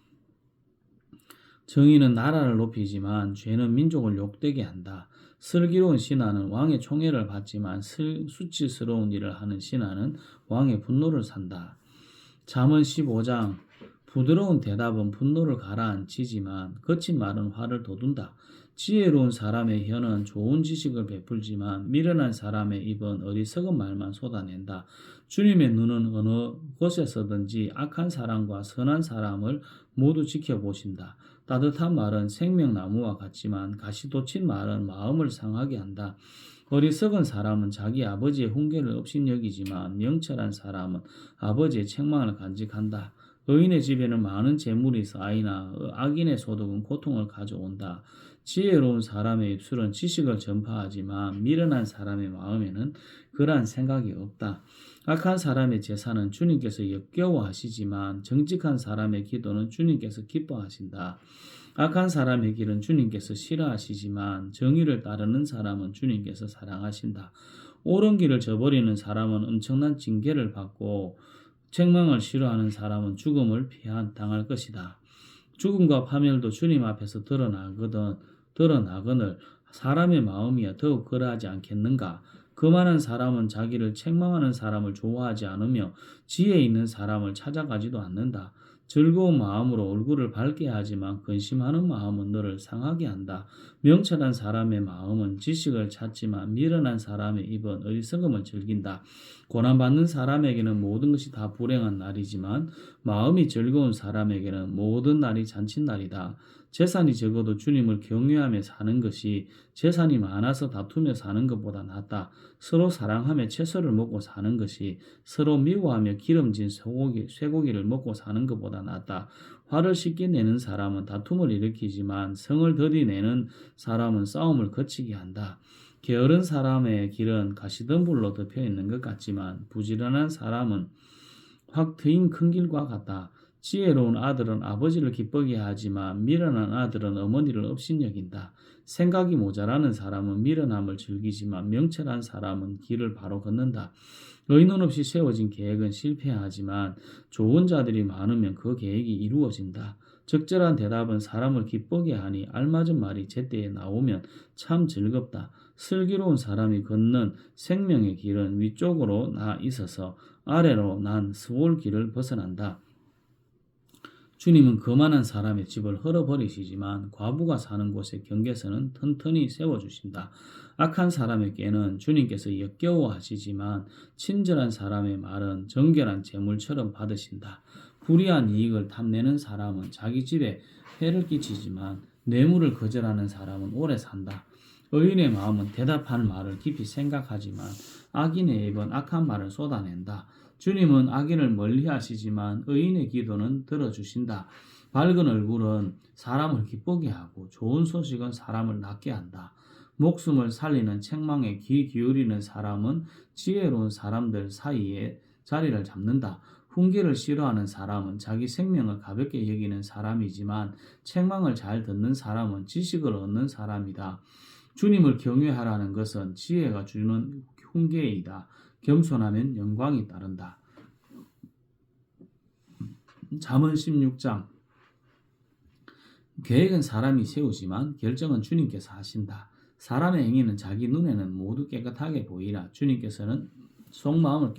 A: 정의는 나라를 높이지만 죄는 민족을 욕되게 한다. 슬기로운 신하는 왕의 총애를 받지만 수치스러운 일을 하는 신하는 왕의 분노를 산다. 잠언 15장 부드러운 대답은 분노를 가라앉히지만 거친 말은 화를 돋운다. 지혜로운 사람의 혀는 좋은 지식을 베풀지만 미련한 사람의 입은 어리석은 말만 쏟아낸다. 주님의 눈은 어느 곳에서든지 악한 사람과 선한 사람을 모두 지켜보신다. 따뜻한 말은 생명나무와 같지만 가시 돋친 말은 마음을 상하게 한다. 어리석은 사람은 자기 아버지의 훈계를 업신여기지만 명철한 사람은 아버지의 책망을 간직한다. 의인의 집에는 많은 재물이 쌓이나 악인의 소득은 고통을 가져온다. 지혜로운 사람의 입술은 지식을 전파하지만 미련한 사람의 마음에는 그러한 생각이 없다. 악한 사람의 제사는 주님께서 역겨워하시지만 정직한 사람의 기도는 주님께서 기뻐하신다. 악한 사람의 길은 주님께서 싫어하시지만 정의를 따르는 사람은 주님께서 사랑하신다. 옳은 길을 저버리는 사람은 엄청난 징계를 받고 책망을 싫어하는 사람은 죽음을 당할 것이다. 죽음과 파멸도 주님 앞에서 드러나거늘 사람의 마음이야 더욱 그러하지 않겠는가? 그만한 사람은 자기를 책망하는 사람을 좋아하지 않으며 지혜 있는 사람을 찾아가지도 않는다. 즐거운 마음으로 얼굴을 밝게 하지만 근심하는 마음은 너를 상하게 한다. 명철한 사람의 마음은 지식을 찾지만 미련한 사람의 입은 어리석음을 즐긴다. 고난받는 사람에게는 모든 것이 다 불행한 날이지만 마음이 즐거운 사람에게는 모든 날이 잔칫날이다. 재산이 적어도 주님을 경외하며 사는 것이 재산이 많아서 다투며 사는 것보다 낫다. 서로 사랑하며 채소를 먹고 사는 것이 서로 미워하며 기름진 쇠고기를 먹고 사는 것보다 낫다. 화를 쉽게 내는 사람은 다툼을 일으키지만 성을 더디내는 사람은 싸움을 거치게 한다. 게으른 사람의 길은 가시덤불로 덮여 있는 것 같지만 부지런한 사람은 확 트인 큰 길과 같다. 지혜로운 아들은 아버지를 기쁘게 하지만 미련한 아들은 어머니를 업신여긴다. 생각이 모자라는 사람은 미련함을 즐기지만 명철한 사람은 길을 바로 걷는다. 의논 없이 세워진 계획은 실패하지만 좋은 자들이 많으면 그 계획이 이루어진다. 적절한 대답은 사람을 기쁘게 하니 알맞은 말이 제때에 나오면 참 즐겁다. 슬기로운 사람이 걷는 생명의 길은 위쪽으로 나 있어서 아래로 난 스올 길을 벗어난다. 주님은 거만한 사람의 집을 헐어버리시지만 과부가 사는 곳의 경계선은 튼튼히 세워주신다. 악한 사람의 꾀는 주님께서 역겨워하시지만 친절한 사람의 말은 정결한 재물처럼 받으신다. 불의한 이익을 탐내는 사람은 자기 집에 해를 끼치지만 뇌물을 거절하는 사람은 오래 산다. 의인의 마음은 대답한 말을 깊이 생각하지만 악인의 입은 악한 말을 쏟아낸다. 주님은 악인을 멀리하시지만 의인의 기도는 들어주신다. 밝은 얼굴은 사람을 기쁘게 하고 좋은 소식은 사람을 낫게 한다. 목숨을 살리는 책망에 귀 기울이는 사람은 지혜로운 사람들 사이에 자리를 잡는다. 훈계를 싫어하는 사람은 자기 생명을 가볍게 여기는 사람이지만 책망을 잘 듣는 사람은 지식을 얻는 사람이다. 주님을 경외하라는 것은 지혜가 주는 훈계이다. 겸손하면 영광이 따른다. 잠언 16장 계획은 사람이 세우지만 결정은 주님께서 하신다. 사람의 행위는 자기 눈에는 모두 깨끗하게 보이라. 주님께서는 속마음을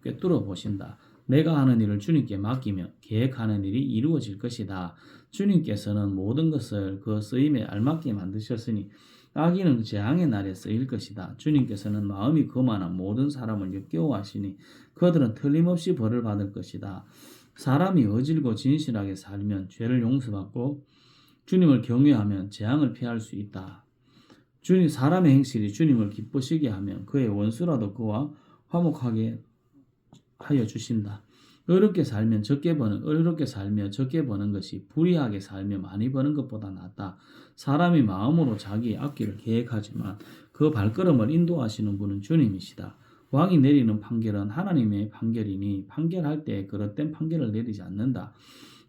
A: 꿰뚫어 보신다. 내가 하는 일을 주님께 맡기며 계획하는 일이 이루어질 것이다. 주님께서는 모든 것을 그 쓰임에 알맞게 만드셨으니 악인은 재앙의 날에 쓰일 것이다. 주님께서는 마음이 거만한 모든 사람을 역겨워하시니 그들은 틀림없이 벌을 받을 것이다. 사람이 어질고 진실하게 살면 죄를 용서받고 주님을 경외하면 재앙을 피할 수 있다. 사람의 행실이 주님을 기쁘시게 하면 그의 원수라도 그와 화목하게 하여 주신다. 어렵게 살며 적게 버는 것이 불의하게 살며 많이 버는 것보다 낫다. 사람이 마음으로 자기의 앞길을 계획하지만 그 발걸음을 인도하시는 분은 주님이시다. 왕이 내리는 판결은 하나님의 판결이니 판결할 때 그릇된 판결을 내리지 않는다.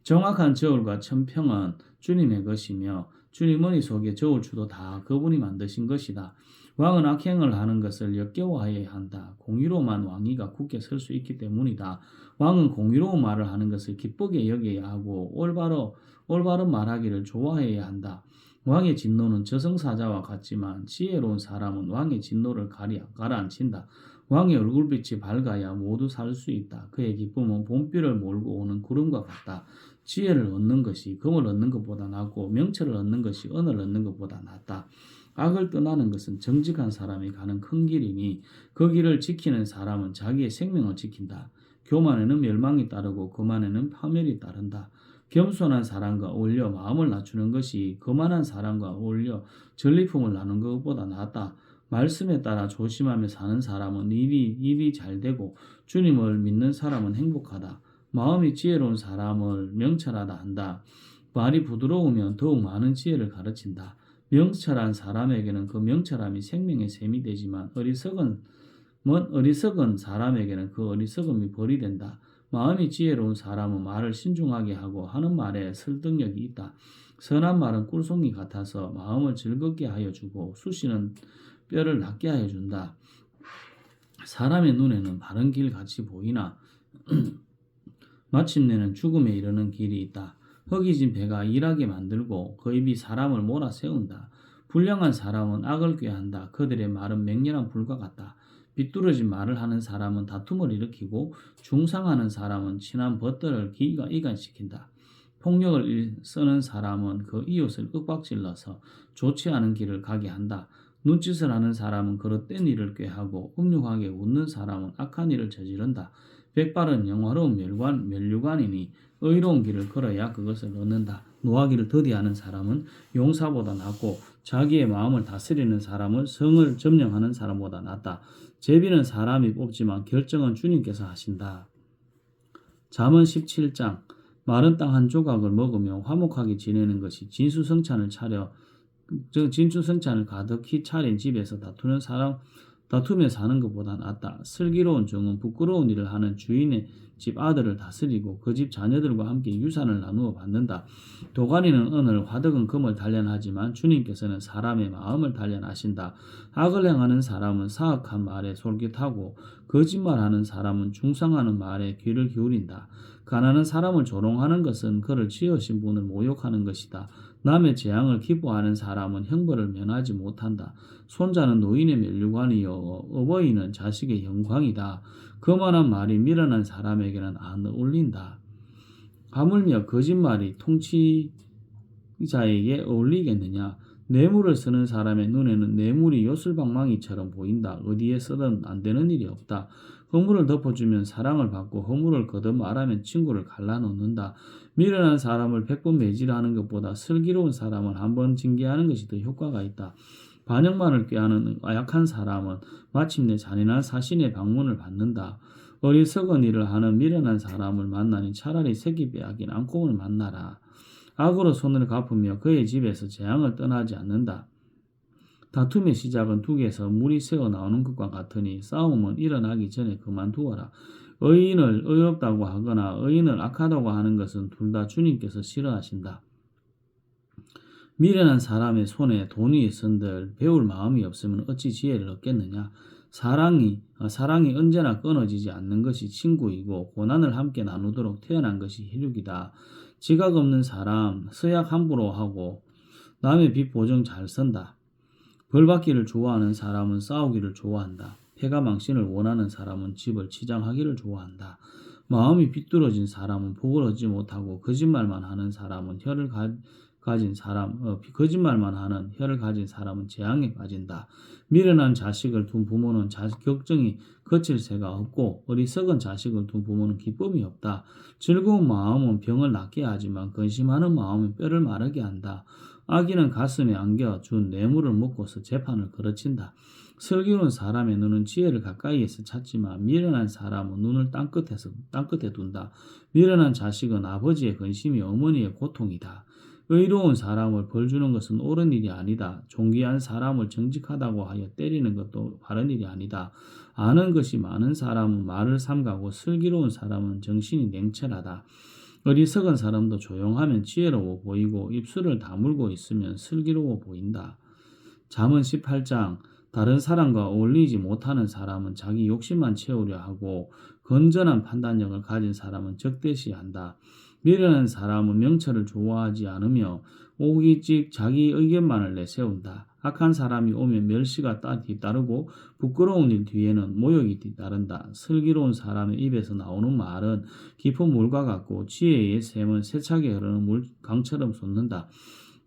A: 정확한 저울과 천평은 주님의 것이며 주님 머릿속에 저울추도 다 그분이 만드신 것이다. 왕은 악행을 하는 것을 역겨워해야 한다. 공의로만 왕위가 굳게 설 수 있기 때문이다. 왕은 공의로운 말을 하는 것을 기쁘게 여겨야 하고 올바른 말하기를 좋아해야 한다. 왕의 진노는 저승사자와 같지만 지혜로운 사람은 왕의 진노를 가라앉힌다. 왕의 얼굴빛이 밝아야 모두 살 수 있다. 그의 기쁨은 봄비를 몰고 오는 구름과 같다. 지혜를 얻는 것이 금을 얻는 것보다 낫고 명철을 얻는 것이 은을 얻는 것보다 낫다. 악을 떠나는 것은 정직한 사람이 가는 큰 길이니 그 길을 지키는 사람은 자기의 생명을 지킨다. 교만에는 멸망이 따르고 거만에는 파멸이 따른다. 겸손한 사람과 어울려 마음을 낮추는 것이 거만한 사람과 어울려 전리품을 나누는 것보다 낫다. 말씀에 따라 조심하며 사는 사람은 일이 잘 되고 주님을 믿는 사람은 행복하다. 마음이 지혜로운 사람을 명철하다 한다. 말이 부드러우면 더욱 많은 지혜를 가르친다. 명철한 사람에게는 그 명철함이 생명의 샘이 되지만 어리석은 사람에게는 그 어리석음이 벌이 된다. 마음이 지혜로운 사람은 말을 신중하게 하고 하는 말에 설득력이 있다. 선한 말은 꿀송이 같아서 마음을 즐겁게 하여 주고 수시는 뼈를 낫게 하여 준다. 사람의 눈에는 바른 길 같이 보이나 마침내는 죽음에 이르는 길이 있다. 허기진 배가 일하게 만들고 그 입이 사람을 몰아세운다. 불량한 사람은 악을 꾀한다. 그들의 말은 맹렬한 불과 같다. 비뚤어진 말을 하는 사람은 다툼을 일으키고 중상하는 사람은 친한 벗들을 이간시킨다. 폭력을 쓰는 사람은 그 이웃을 윽박질러서 좋지 않은 길을 가게 한다. 눈짓을 하는 사람은 그릇된 일을 꾀하고 음흉하게 웃는 사람은 악한 일을 저지른다. 백발은 영화로운 면류관이니 의로운 길을 걸어야 그것을 얻는다. 노하기를 더디하는 사람은 용사보다 낫고 자기의 마음을 다스리는 사람은 성을 점령하는 사람보다 낫다. 제비는 사람이 뽑지만 결정은 주님께서 하신다. 잠언 17장 마른 땅 한 조각을 먹으며 화목하게 지내는 것이 진수성찬을 가득히 차린 집에서 다투며 사는 것보다 낫다. 슬기로운 종은 부끄러운 일을 하는 주인의 집 아들을 다스리고 그 집 자녀들과 함께 유산을 나누어 받는다. 도가니는 은을, 화덕은 금을 단련하지만 주님께서는 사람의 마음을 단련하신다. 악을 행하는 사람은 사악한 말에 솔깃하고 거짓말하는 사람은 중상하는 말에 귀를 기울인다. 가난한 사람을 조롱하는 것은 그를 지으신 분을 모욕하는 것이다. 남의 재앙을 기뻐하는 사람은 형벌을 면하지 못한다. 손자는 노인의 면류관이요 어버이는 자식의 영광이다. 거만한 말이 미련한 사람에게는 안 어울린다. 하물며 거짓말이 통치자에게 어울리겠느냐. 뇌물을 쓰는 사람의 눈에는 뇌물이 요술방망이처럼 보인다. 어디에 쓰든 안 되는 일이 없다. 허물을 덮어주면 사랑을 받고 허물을 거듭 말하면 친구를 갈라놓는다. 미련한 사람을 100번 매질하는 것보다 슬기로운 사람을 한 번 징계하는 것이 더 효과가 있다. 반역만을 꾀하는 약한 사람은 마침내 잔인한 사신의 방문을 받는다. 어리석은 일을 하는 미련한 사람을 만나니 차라리 새끼 빼앗긴 앙콩을 만나라. 악으로 손을 갚으며 그의 집에서 재앙을 떠나지 않는다. 다툼의 시작은 둑에서 물이 새어 나오는 것과 같으니 싸움은 일어나기 전에 그만두어라. 의인을 의롭다고 하거나 의인을 악하다고 하는 것은 둘 다 주님께서 싫어하신다. 미련한 사람의 손에 돈이 있은들 배울 마음이 없으면 어찌 지혜를 얻겠느냐. 사랑이 언제나 끊어지지 않는 것이 친구이고 고난을 함께 나누도록 태어난 것이 혈육이다. 지각 없는 사람 서약 함부로 하고 남의 빚 보증 잘 선다. 벌받기를 좋아하는 사람은 싸우기를 좋아한다. 패가 망신을 원하는 사람은 집을 치장하기를 좋아한다. 마음이 비뚤어진 사람은 복을 얻지 못하고 거짓말만 하는 사람은 혀를 가진 사람은 재앙에 빠진다. 미련한 자식을 둔 부모는 걱정이 거칠 새가 없고 어리석은 자식을 둔 부모는 기쁨이 없다. 즐거운 마음은 병을 낫게 하지만 근심하는 마음은 뼈를 마르게 한다. 악인은 가슴에 안겨 준 뇌물을 먹고서 재판을 거르친다. 슬기로운 사람의 눈은 지혜를 가까이에서 찾지만 미련한 사람은 눈을 땅끝에 둔다. 미련한 자식은 아버지의 근심이 어머니의 고통이다. 의로운 사람을 벌주는 것은 옳은 일이 아니다. 존귀한 사람을 정직하다고 하여 때리는 것도 바른 일이 아니다. 아는 것이 많은 사람은 말을 삼가고 슬기로운 사람은 정신이 냉철하다. 어리석은 사람도 조용하면 지혜로워 보이고 입술을 다물고 있으면 슬기로워 보인다. 잠언 18장 다른 사람과 어울리지 못하는 사람은 자기 욕심만 채우려 하고 건전한 판단력을 가진 사람은 적대시한다. 미련한 사람은 명철을 좋아하지 않으며 오기직 자기 의견만을 내세운다. 악한 사람이 오면 멸시가 뒤따르고 부끄러운 일 뒤에는 모욕이 뒤따른다. 슬기로운 사람의 입에서 나오는 말은 깊은 물과 같고 지혜의 샘은 세차게 흐르는 강처럼 솟는다.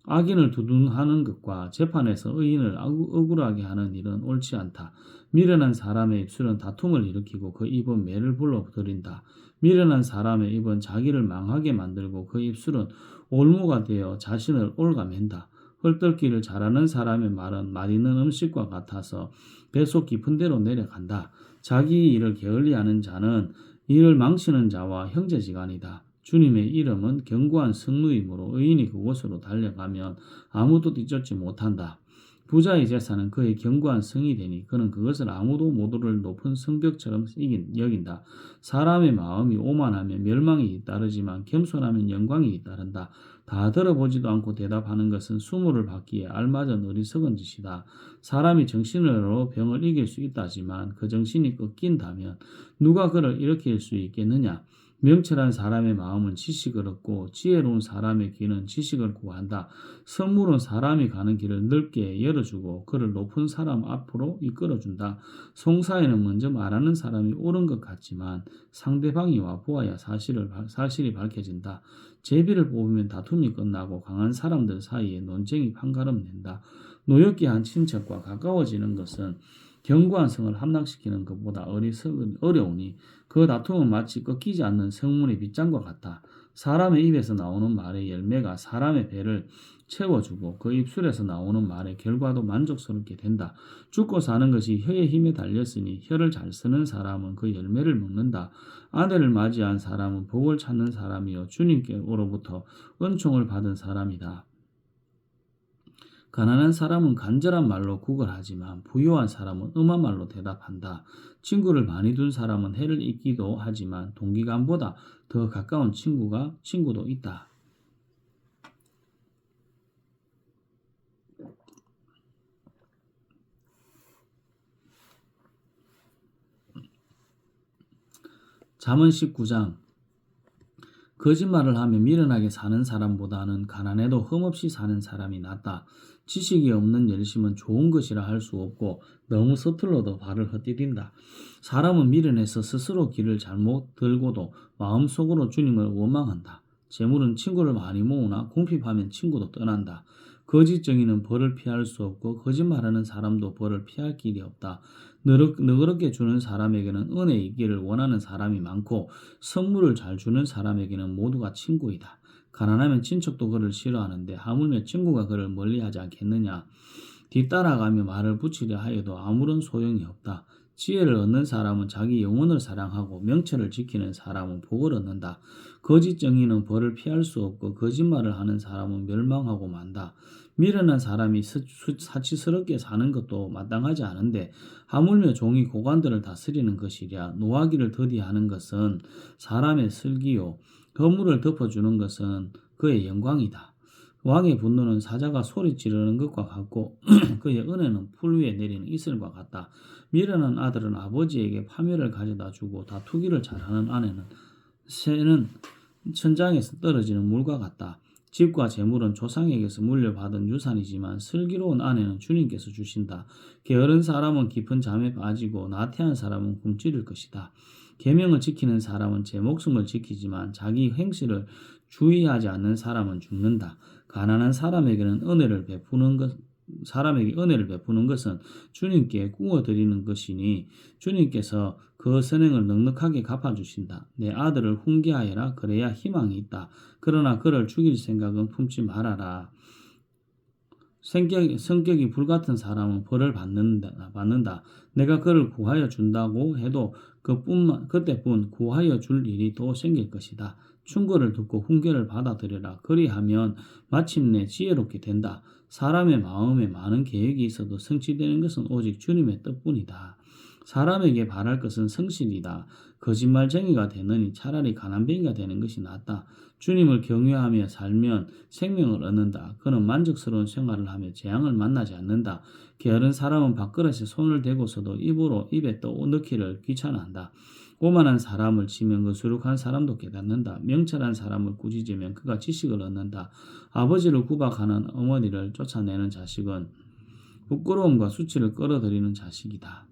A: 악인을 두둔하는 것과 재판에서 의인을 억울하게 하는 일은 옳지 않다. 미련한 사람의 입술은 다툼을 일으키고 그 입은 매를 불러들인다. 미련한 사람의 입은 자기를 망하게 만들고 그 입술은 올무가 되어 자신을 올가맨다. 헐떡기를 잘하는 사람의 말은 맛있는 음식과 같아서 뱃속 깊은 데로 내려간다. 자기 일을 게을리하는 자는 이를 망치는 자와 형제지간이다. 주님의 이름은 견고한 성루이므로 의인이 그곳으로 달려가면 아무도 뒤쫓지 못한다. 부자의 재산은 그의 견고한 성이 되니 그는 그것을 아무도 못 오를 높은 성벽처럼 여긴다. 사람의 마음이 오만하면 멸망이 잇따르지만 겸손하면 영광이 잇따른다. 다 들어보지도 않고 대답하는 것은 수모를 받기에 알맞은 어리석은 짓이다. 사람이 정신으로 병을 이길 수 있다지만 그 정신이 꺾인다면 누가 그를 일으킬 수 있겠느냐? 명철한 사람의 마음은 지식을 얻고 지혜로운 사람의 귀는 지식을 구한다. 선물은 사람이 가는 길을 넓게 열어주고 그를 높은 사람 앞으로 이끌어준다. 송사에는 먼저 말하는 사람이 옳은 것 같지만 상대방이 와보아야 사실이 밝혀진다. 제비를 뽑으면 다툼이 끝나고 강한 사람들 사이에 논쟁이 판가름 낸다. 노엽게 한 친척과 가까워지는 것은 견고한 성을 함락시키는 것보다 어려우니 그 다툼은 마치 꺾이지 않는 성문의 빗장과 같다. 사람의 입에서 나오는 말의 열매가 사람의 배를 채워주고 그 입술에서 나오는 말의 결과도 만족스럽게 된다. 죽고 사는 것이 혀의 힘에 달렸으니 혀를 잘 쓰는 사람은 그 열매를 먹는다. 아내를 맞이한 사람은 복을 찾는 사람이요 주님께로부터 은총을 받은 사람이다. 가난한 사람은 간절한 말로 구걸하지만 부유한 사람은 음한 말로 대답한다. 친구를 많이 둔 사람은 해를 입기도 하지만 동기간보다 더 가까운 친구도 있다. 잠언 19장 거짓말을 하며 미련하게 사는 사람보다는 가난해도 흠없이 사는 사람이 낫다. 지식이 없는 열심은 좋은 것이라 할 수 없고 너무 서툴러도 발을 헛디딘다. 사람은 미련해서 스스로 길을 잘못 들고도 마음속으로 주님을 원망한다. 재물은 친구를 많이 모으나 궁핍하면 친구도 떠난다. 거짓 정의는 벌을 피할 수 없고 거짓말하는 사람도 벌을 피할 길이 없다. 너그럽게 주는 사람에게는 은혜 있기를 원하는 사람이 많고 선물을 잘 주는 사람에게는 모두가 친구이다. 가난하면 친척도 그를 싫어하는데 하물며 친구가 그를 멀리하지 않겠느냐. 뒤따라가며 말을 붙이려 하여도 아무런 소용이 없다. 지혜를 얻는 사람은 자기 영혼을 사랑하고 명철을 지키는 사람은 복을 얻는다. 거짓 정의는 벌을 피할 수 없고 거짓말을 하는 사람은 멸망하고 만다. 미련한 사람이 사치스럽게 사는 것도 마땅하지 않은데 하물며 종이 고관들을 다스리는 것이랴. 노하기를 더디하는 것은 사람의 슬기요 허물을 덮어주는 것은 그의 영광이다. 왕의 분노는 사자가 소리 지르는 것과 같고 그의 은혜는 풀 위에 내리는 이슬과 같다. 미련한 아들은 아버지에게 파멸을 가져다 주고 다투기를 잘하는 아내는 새는 천장에서 떨어지는 물과 같다. 집과 재물은 조상에게서 물려받은 유산이지만 슬기로운 아내는 주님께서 주신다. 게으른 사람은 깊은 잠에 빠지고 나태한 사람은 굶주릴 것이다. 계명을 지키는 사람은 제 목숨을 지키지만 자기 행실을 주의하지 않는 사람은 죽는다. 가난한 사람에게 은혜를 베푸는 것은 주님께 구워드리는 것이니 주님께서 그 선행을 넉넉하게 갚아주신다. 내 아들을 훈계하여라. 그래야 희망이 있다. 그러나 그를 죽일 생각은 품지 말아라. 성격이 불같은 사람은 벌을 받는다. 내가 그를 구하여 준다고 해도 그때뿐 구하여 줄 일이 또 생길 것이다. 충고를 듣고 훈계를 받아들여라. 그리하면 마침내 지혜롭게 된다. 사람의 마음에 많은 계획이 있어도 성취되는 것은 오직 주님의 뜻뿐이다. 사람에게 바랄 것은 성실이다. 거짓말쟁이가 되느니 차라리 가난뱅이가 되는 것이 낫다. 주님을 경외하며 살면 생명을 얻는다. 그는 만족스러운 생활을 하며 재앙을 만나지 않는다. 게으른 사람은 밥그릇에 손을 대고서도 입에 떠 넣기를 귀찮아한다. 오만한 사람을 치면 거수룩한 사람도 깨닫는다. 명철한 사람을 꾸짖으면 그가 지식을 얻는다. 아버지를 구박하는 어머니를 쫓아내는 자식은 부끄러움과 수치를 끌어들이는 자식이다.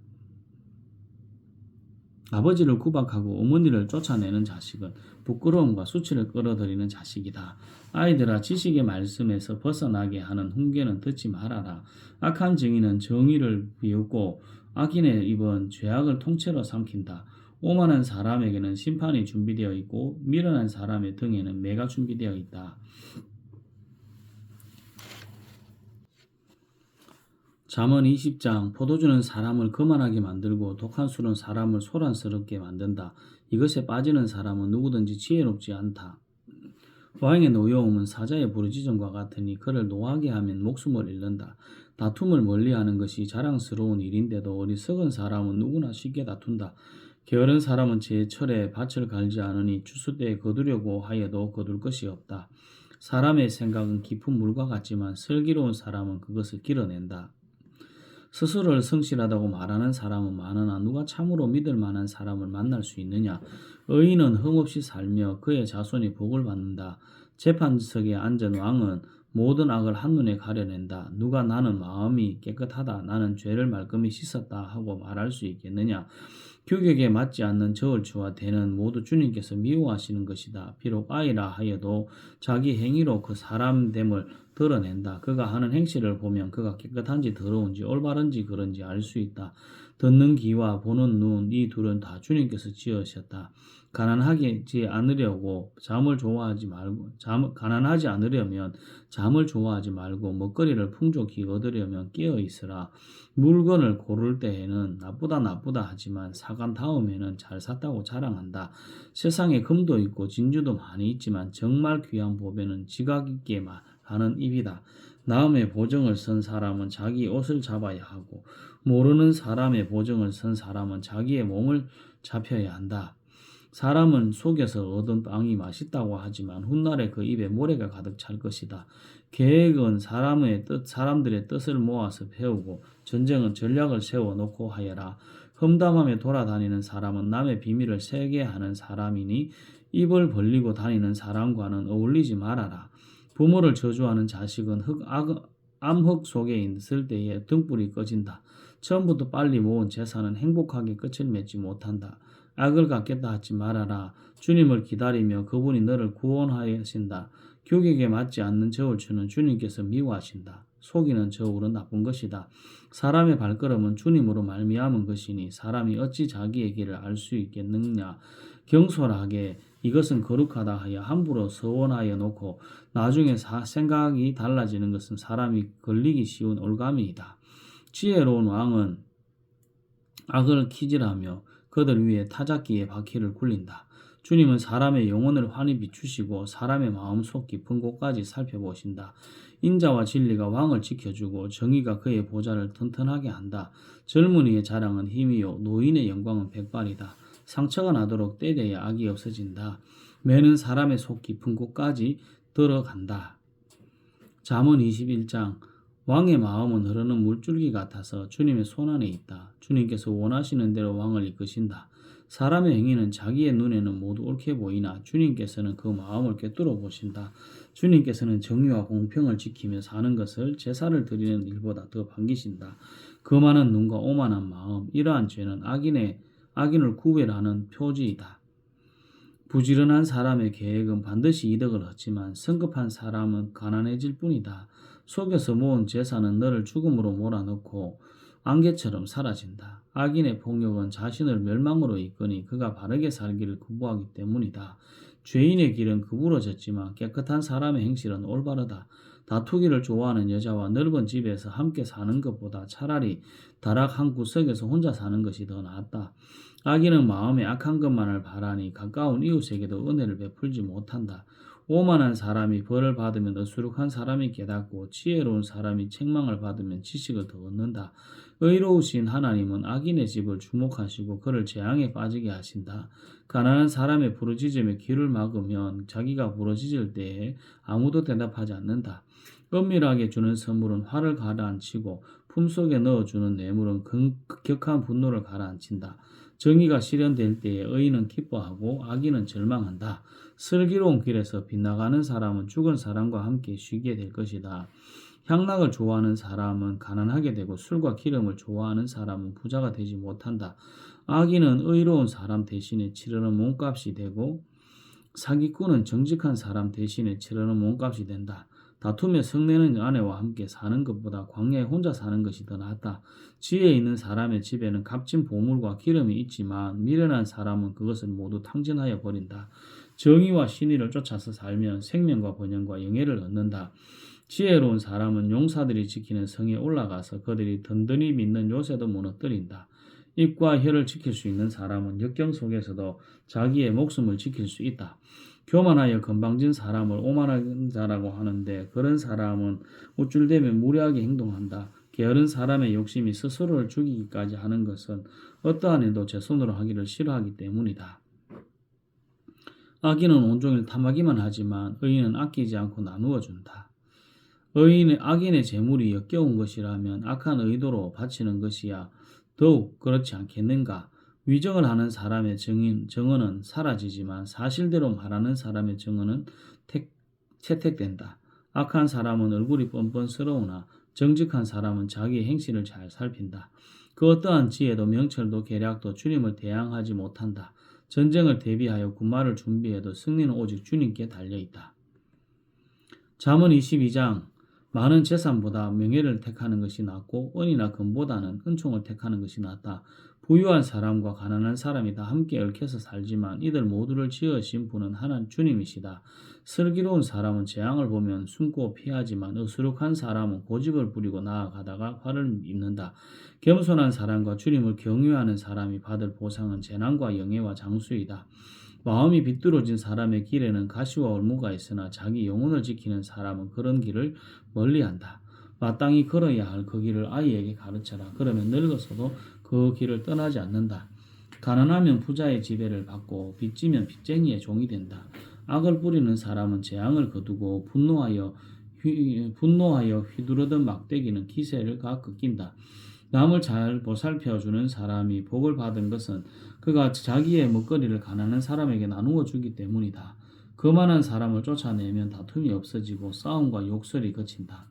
A: 아버지를 구박하고 어머니를 쫓아내는 자식은 부끄러움과 수치를 끌어들이는 자식이다. 아이들아, 지식의 말씀에서 벗어나게 하는 훈계는 듣지 말아라. 악한 증인은 정의를 비웃고 악인의 입은 죄악을 통째로 삼킨다. 오만한 사람에게는 심판이 준비되어 있고 미련한 사람의 등에는 매가 준비되어 있다. 잠언 20장. 포도주는 사람을 거만하게 만들고 독한 술은 사람을 소란스럽게 만든다. 이것에 빠지는 사람은 누구든지 지혜롭지 않다. 왕의 노여움은 사자의 부르짖음과 같으니 그를 노하게 하면 목숨을 잃는다. 다툼을 멀리하는 것이 자랑스러운 일인데도 어리석은 사람은 누구나 쉽게 다툰다. 게으른 사람은 제철에 밭을 갈지 않으니 추수 때에 거두려고 하여도 거둘 것이 없다. 사람의 생각은 깊은 물과 같지만 슬기로운 사람은 그것을 길어낸다. 스스로를 성실하다고 말하는 사람은 많으나 누가 참으로 믿을 만한 사람을 만날 수 있느냐? 의인은 흠없이 살며 그의 자손이 복을 받는다. 재판석에 앉은 왕은 모든 악을 한눈에 가려낸다. 누가 나는 마음이 깨끗하다, 나는 죄를 말끔히 씻었다 하고 말할 수 있겠느냐? 규격에 맞지 않는 저울추와 대는 모두 주님께서 미워하시는 것이다. 비록 아이라 하여도 자기 행위로 그 사람됨을 드러낸다. 그가 하는 행실을 보면 그가 깨끗한지 더러운지 올바른지 그런지 알 수 있다. 듣는 귀와 보는 눈, 이 둘은 다 주님께서 지으셨다. 가난하지 않으려면 잠을 좋아하지 말고 먹거리를 풍족히 얻으려면 깨어 있으라. 물건을 고를 때에는 나쁘다 하지만 사간 다음에는 잘 샀다고 자랑한다. 세상에 금도 있고 진주도 많이 있지만 정말 귀한 보배는 지각 있게 말하는 입이다. 나음의 보정을 쓴 사람은 자기 옷을 잡아야 하고 모르는 사람의 보정을 쓴 사람은 자기의 몸을 잡혀야 한다. 사람은 속여서 얻은 빵이 맛있다고 하지만 훗날에 그 입에 모래가 가득 찰 것이다. 계획은 사람들의 뜻을 모아서 배우고 전쟁은 전략을 세워놓고 하여라. 험담하며 돌아다니는 사람은 남의 비밀을 세게 하는 사람이니 입을 벌리고 다니는 사람과는 어울리지 말아라. 부모를 저주하는 자식은 암흑 속에 있을 때에 등불이 꺼진다. 처음부터 빨리 모은 재산은 행복하게 끝을 맺지 못한다. 악을 갚겠다 하지 말아라. 주님을 기다리며 그분이 너를 구원하신다. 규격에 맞지 않는 저울추는 주님께서 미워하신다. 속이는 저울은 나쁜 것이다. 사람의 발걸음은 주님으로 말미암은 것이니 사람이 어찌 자기의 길을 알 수 있겠느냐. 경솔하게 이것은 거룩하다 하여 함부로 서원하여 놓고 나중에 생각이 달라지는 것은 사람이 걸리기 쉬운 올가미이다. 지혜로운 왕은 악을 키질하며 그들 위에 타작기에 바퀴를 굴린다. 주님은 사람의 영혼을 환히 비추시고 사람의 마음속 깊은 곳까지 살펴보신다. 인자와 진리가 왕을 지켜주고 정의가 그의 보좌를 튼튼하게 한다. 젊은이의 자랑은 힘이요 노인의 영광은 백발이다. 상처가 나도록 때려야 악이 없어진다. 매는 사람의 속 깊은 곳까지 들어간다. 잠언 21장. 왕의 마음은 흐르는 물줄기 같아서 주님의 손안에 있다. 주님께서 원하시는 대로 왕을 이끄신다. 사람의 행위는 자기의 눈에는 모두 옳게 보이나 주님께서는 그 마음을 꿰뚫어 보신다. 주님께서는 정의와 공평을 지키며 사는 것을 제사를 드리는 일보다 더 반기신다. 거만한 눈과 오만한 마음, 이러한 죄는 악인을 구별하는 표지이다. 부지런한 사람의 계획은 반드시 이득을 얻지만 성급한 사람은 가난해질 뿐이다. 속여서 모은 재산은 너를 죽음으로 몰아넣고 안개처럼 사라진다. 악인의 폭력은 자신을 멸망으로 이끄니 그가 바르게 살기를 거부하기 때문이다. 죄인의 길은 구부러졌지만 깨끗한 사람의 행실은 올바르다. 다투기를 좋아하는 여자와 넓은 집에서 함께 사는 것보다 차라리 다락 한 구석에서 혼자 사는 것이 더 낫다. 악인은 마음에 악한 것만을 바라니 가까운 이웃에게도 은혜를 베풀지 못한다. 오만한 사람이 벌을 받으면 어수룩한 사람이 깨닫고 지혜로운 사람이 책망을 받으면 지식을 더 얻는다. 의로우신 하나님은 악인의 집을 주목하시고 그를 재앙에 빠지게 하신다. 가난한 사람의 부르짖음에 귀를 막으면 자기가 부르짖을 때에 아무도 대답하지 않는다. 은밀하게 주는 선물은 화를 가라앉히고 품속에 넣어주는 뇌물은 극격한 분노를 가라앉힌다. 정의가 실현될 때에 의인은 기뻐하고 악인은 절망한다. 슬기로운 길에서 빗나가는 사람은 죽은 사람과 함께 쉬게 될 것이다. 향락을 좋아하는 사람은 가난하게 되고 술과 기름을 좋아하는 사람은 부자가 되지 못한다. 악인은 의로운 사람 대신에 치르는 몸값이 되고 사기꾼은 정직한 사람 대신에 치르는 몸값이 된다. 다툼에 성내는 아내와 함께 사는 것보다 광야에 혼자 사는 것이 더 낫다. 지혜 있는 사람의 집에는 값진 보물과 기름이 있지만 미련한 사람은 그것을 모두 탕진하여 버린다. 정의와 신의를 쫓아서 살면 생명과 번영과 영예를 얻는다. 지혜로운 사람은 용사들이 지키는 성에 올라가서 그들이 든든히 믿는 요새도 무너뜨린다. 입과 혀를 지킬 수 있는 사람은 역경 속에서도 자기의 목숨을 지킬 수 있다. 교만하여 건방진 사람을 오만한 자라고 하는데 그런 사람은 우쭐대며 무례하게 행동한다. 게으른 사람의 욕심이 스스로를 죽이기까지 하는 것은 어떠한 일도 제 손으로 하기를 싫어하기 때문이다. 악인은 온종일 탐하기만 하지만 의인은 아끼지 않고 나누어 준다. 악인의 재물이 역겨운 것이라면 악한 의도로 바치는 것이야 더욱 그렇지 않겠는가? 위정을 하는 사람의 정언은 사라지지만 사실대로 말하는 사람의 정언은 채택된다. 악한 사람은 얼굴이 뻔뻔스러우나 정직한 사람은 자기의 행실을 잘 살핀다. 그 어떠한 지혜도 명철도 계략도 주님을 대항하지 못한다. 전쟁을 대비하여 군마를 준비해도 승리는 오직 주님께 달려있다. 잠언 22장 많은 재산보다 명예를 택하는 것이 낫고 은이나 금보다는 은총을 택하는 것이 낫다. 부유한 사람과 가난한 사람이 다 함께 얽혀서 살지만 이들 모두를 지으신 분은 하나님 주님이시다. 슬기로운 사람은 재앙을 보면 숨고 피하지만 어수룩한 사람은 고집을 부리고 나아가다가 화를 입는다. 겸손한 사람과 주님을 경외하는 사람이 받을 보상은 재난과 영예와 장수이다. 마음이 비뚤어진 사람의 길에는 가시와 올무가 있으나 자기 영혼을 지키는 사람은 그런 길을 멀리한다. 마땅히 걸어야 할 그 길을 아이에게 가르쳐라. 그러면 늙어서도 그 길을 떠나지 않는다. 가난하면 부자의 지배를 받고 빚지면 빚쟁이의 종이 된다. 악을 뿌리는 사람은 재앙을 거두고 분노하여 휘두르던 막대기는 기세를 꺾인다. 남을 잘 보살펴주는 사람이 복을 받은 것은 그가 자기의 먹거리를 가난한 사람에게 나누어 주기 때문이다. 거만한 사람을 쫓아내면 다툼이 없어지고 싸움과 욕설이 그친다.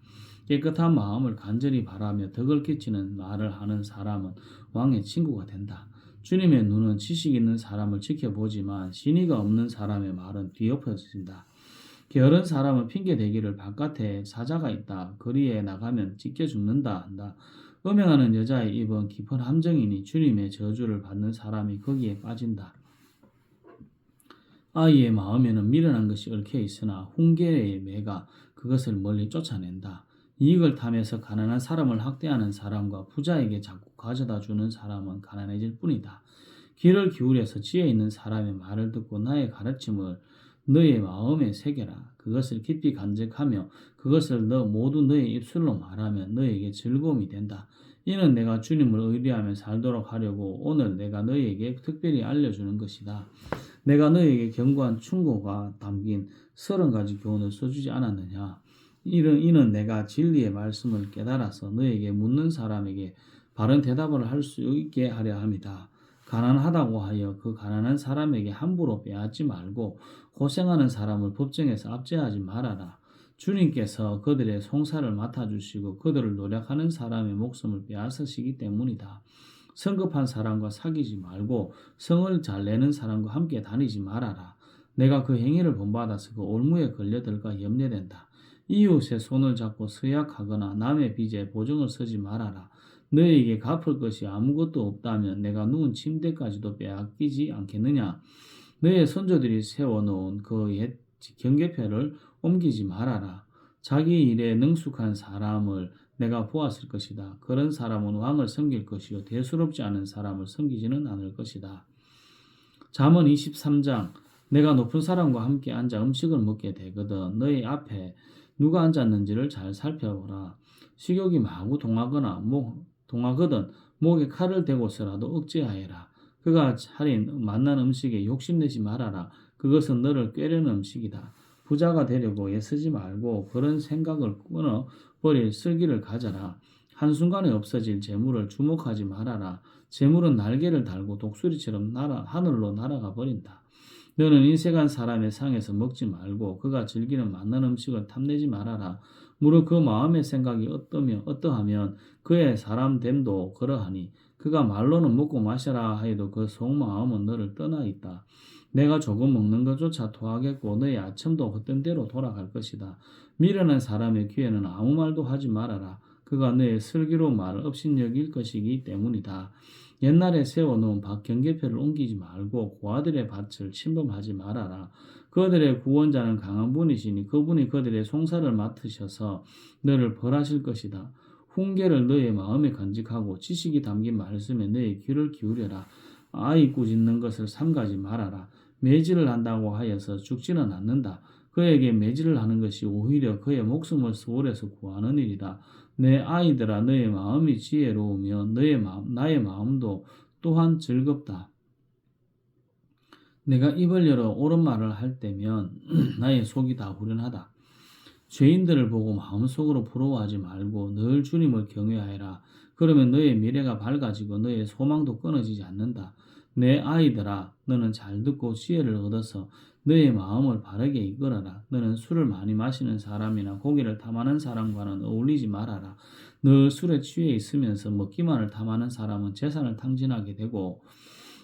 A: 깨끗한 마음을 간절히 바라며 덕을 끼치는 말을 하는 사람은 왕의 친구가 된다. 주님의 눈은 지식 있는 사람을 지켜보지만 신의가 없는 사람의 말은 뒤엎어진다. 게으른 사람은 핑계대기를 바깥에 사자가 있다. 거리에 나가면 찢겨 죽는다 한다. 음행하는 여자의 입은 깊은 함정이니 주님의 저주를 받는 사람이 거기에 빠진다. 아이의 마음에는 미련한 것이 얽혀 있으나 훈계의 매가 그것을 멀리 쫓아낸다. 이익을 탐해서 가난한 사람을 학대하는 사람과 부자에게 자꾸 가져다 주는 사람은 가난해질 뿐이다. 귀를 기울여서 지혜 있는 사람의 말을 듣고 나의 가르침을 너의 마음에 새겨라. 그것을 깊이 간직하며 그것을 모두 너의 입술로 말하면 너에게 즐거움이 된다. 이는 내가 주님을 의뢰하며 살도록 하려고 오늘 내가 너에게 특별히 알려주는 것이다. 내가 너에게 견고한 충고가 담긴 30가지 교훈을 써주지 않았느냐. 이는 내가 진리의 말씀을 깨달아서 너에게 묻는 사람에게 바른 대답을 할 수 있게 하려 함이다. 가난하다고 하여 그 가난한 사람에게 함부로 빼앗지 말고 고생하는 사람을 법정에서 압제하지 말아라. 주님께서 그들의 송사를 맡아주시고 그들을 노력하는 사람의 목숨을 빼앗으시기 때문이다. 성급한 사람과 사귀지 말고 성을 잘 내는 사람과 함께 다니지 말아라. 내가 그 행위를 본받아서 그 올무에 걸려들까 염려된다. 이웃의 손을 잡고 서약하거나 남의 빚에 보증을 서지 말아라. 너에게 갚을 것이 아무것도 없다면 내가 누운 침대까지도 빼앗기지 않겠느냐. 너의 선조들이 세워놓은 그 옛 경계표를 옮기지 말아라. 자기 일에 능숙한 사람을 내가 보았을 것이다. 그런 사람은 왕을 섬길 것이요 대수롭지 않은 사람을 섬기지는 않을 것이다. 잠언 23장 내가 높은 사람과 함께 앉아 음식을 먹게 되거든 너희 앞에 누가 앉았는지를 잘 살펴보라. 식욕이 마구 동하거든 목에 칼을 대고서라도 억제하여라. 그가 차린 맛난 음식에 욕심내지 말아라. 그것은 너를 꾀려는 음식이다. 부자가 되려고 애쓰지 말고 그런 생각을 끊어버릴 슬기를 가져라. 한순간에 없어질 재물을 주목하지 말아라. 재물은 날개를 달고 독수리처럼 하늘로 날아가 버린다. 너는 인색한 사람의 상에서 먹지 말고 그가 즐기는 맛난 음식을 탐내지 말아라. 무릇 그 마음의 생각이 어떠하면 그의 사람됨도 그러하니 그가 말로는 먹고 마셔라 하여도 그 속마음은 너를 떠나 있다. 내가 조금 먹는 것조차 토하겠고 너의 아첨도 헛된 대로 돌아갈 것이다. 미련한 사람의 귀에는 아무 말도 하지 말아라. 그가 너의 슬기로운 말을 업신여길 것이기 때문이다. 옛날에 세워놓은 밭 경계표를 옮기지 말고 고아들의 밭을 침범하지 말아라. 그들의 구원자는 강한 분이시니 그분이 그들의 송사를 맡으셔서 너를 벌하실 것이다. 훈계를 너의 마음에 간직하고 지식이 담긴 말씀에 너의 귀를 기울여라. 아이 꾸짖는 것을 삼가지 말아라. 매질을 한다고 하여서 죽지는 않는다. 그에게 매질을 하는 것이 오히려 그의 목숨을 수월해서 구하는 일이다. 내 아이들아 너의 마음이 지혜로우면 나의 마음도 또한 즐겁다. 내가 입을 열어 옳은 말을 할 때면 나의 속이 다 후련하다. 죄인들을 보고 마음속으로 부러워하지 말고 늘 주님을 경외하여라. 그러면 너의 미래가 밝아지고 너의 소망도 끊어지지 않는다. 내 아이들아 너는 잘 듣고 지혜를 얻어서 너의 마음을 바르게 이끌어라. 너는 술을 많이 마시는 사람이나 고기를 탐하는 사람과는 어울리지 말아라. 늘 술에 취해 있으면서 먹기만을 탐하는 사람은 재산을 탕진하게 되고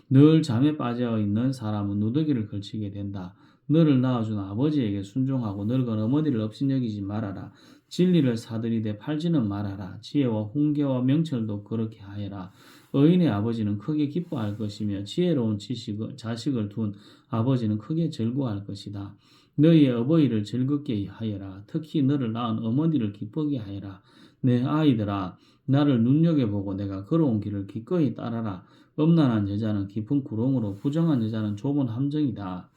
A: 늘 잠에 빠져 있는 사람은 누더기를 걸치게 된다. 너를 낳아준 아버지에게 순종하고 늙은 어머니를 업신여기지 말아라. 진리를 사들이되 팔지는 말아라. 지혜와 훈계와 명철도 그렇게 하여라. 의인의 아버지는 크게 기뻐할 것이며 지혜로운 자식을 둔 아버지는 크게 즐거워할 것이다. 너희의 어버이를 즐겁게 하여라. 특히 너를 낳은 어머니를 기쁘게 하여라. 내 아이들아 나를 눈여겨보고 내가 걸어온 길을 기꺼이 따라라. 음란한 여자는 깊은 구렁으로 부정한 여자는 좁은 함정이다.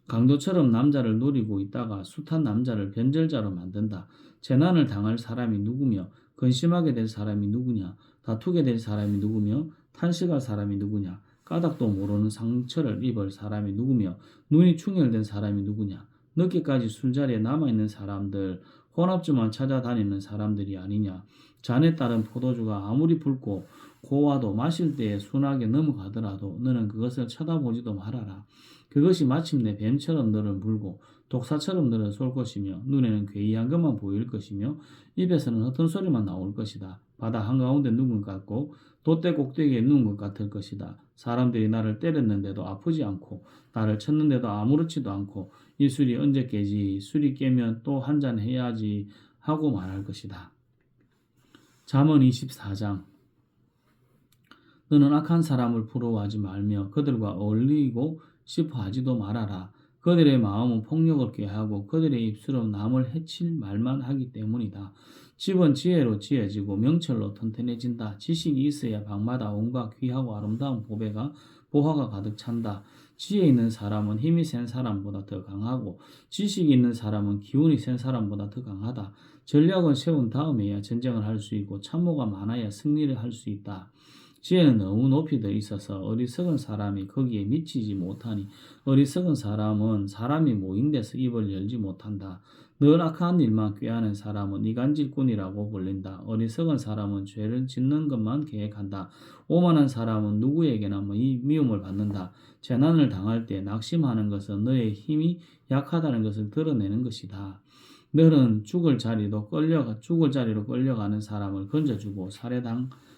A: 강도처럼 남자를 노리고 있다가 숱한 남자를 변절자로 만든다. 재난을 당할 사람이 누구며 근심하게 될 사람이 누구냐? 다투게 될 사람이 누구며 탄식할 사람이 누구냐? 까닭도 모르는 상처를 입을 사람이 누구며 눈이 충혈된 사람이 누구냐? 늦게까지 술자리에 남아있는 사람들, 혼합주만 찾아다니는 사람들이 아니냐? 잔에 따른 포도주가 아무리 붉고 고와도 마실 때에 순하게 넘어가더라도 너는 그것을 쳐다보지도 말아라. 그것이 마침내 뱀처럼 너를 물고 독사처럼 너를 쏠 것이며 눈에는 괴이한 것만 보일 것이며 입에서는 헛된 소리만 나올 것이다. 바다 한가운데 누군 같고 돛대 꼭대기에 누운 것 같을 것이다. 사람들이 나를 때렸는데도 아프지 않고 나를 쳤는데도 아무렇지도 않고 이 술이 언제 깨지? 술이 깨면 또 한 잔 해야지 하고 말할 것이다. 잠언 24장 너는 악한 사람을 부러워하지 말며 그들과 어울리고 싶어 하지도 말아라. 그들의 마음은 폭력을 꾀하고 그들의 입술은 남을 해칠 말만 하기 때문이다. 집은 지혜로 지어지고 명철로 튼튼해진다. 지식이 있어야 방마다 온갖 귀하고 아름다운 보화가 가득 찬다. 지혜 있는 사람은 힘이 센 사람보다 더 강하고 지식이 있는 사람은 기운이 센 사람보다 더 강하다. 전략을 세운 다음에야 전쟁을 할 수 있고 참모가 많아야 승리를 할 수 있다. 지혜는 너무 높이 더 있어서 어리석은 사람이 거기에 미치지 못하니 어리석은 사람은 사람이 모인 데서 입을 열지 못한다. 늘 악한 일만 꾀하는 사람은 이간질꾼이라고 불린다. 어리석은 사람은 죄를 짓는 것만 계획한다. 오만한 사람은 누구에게나 미움을 받는다. 재난을 당할 때 낙심하는 것은 너의 힘이 약하다는 것을 드러내는 것이다. 너는 죽을 자리로 끌려가는 사람을 건져주고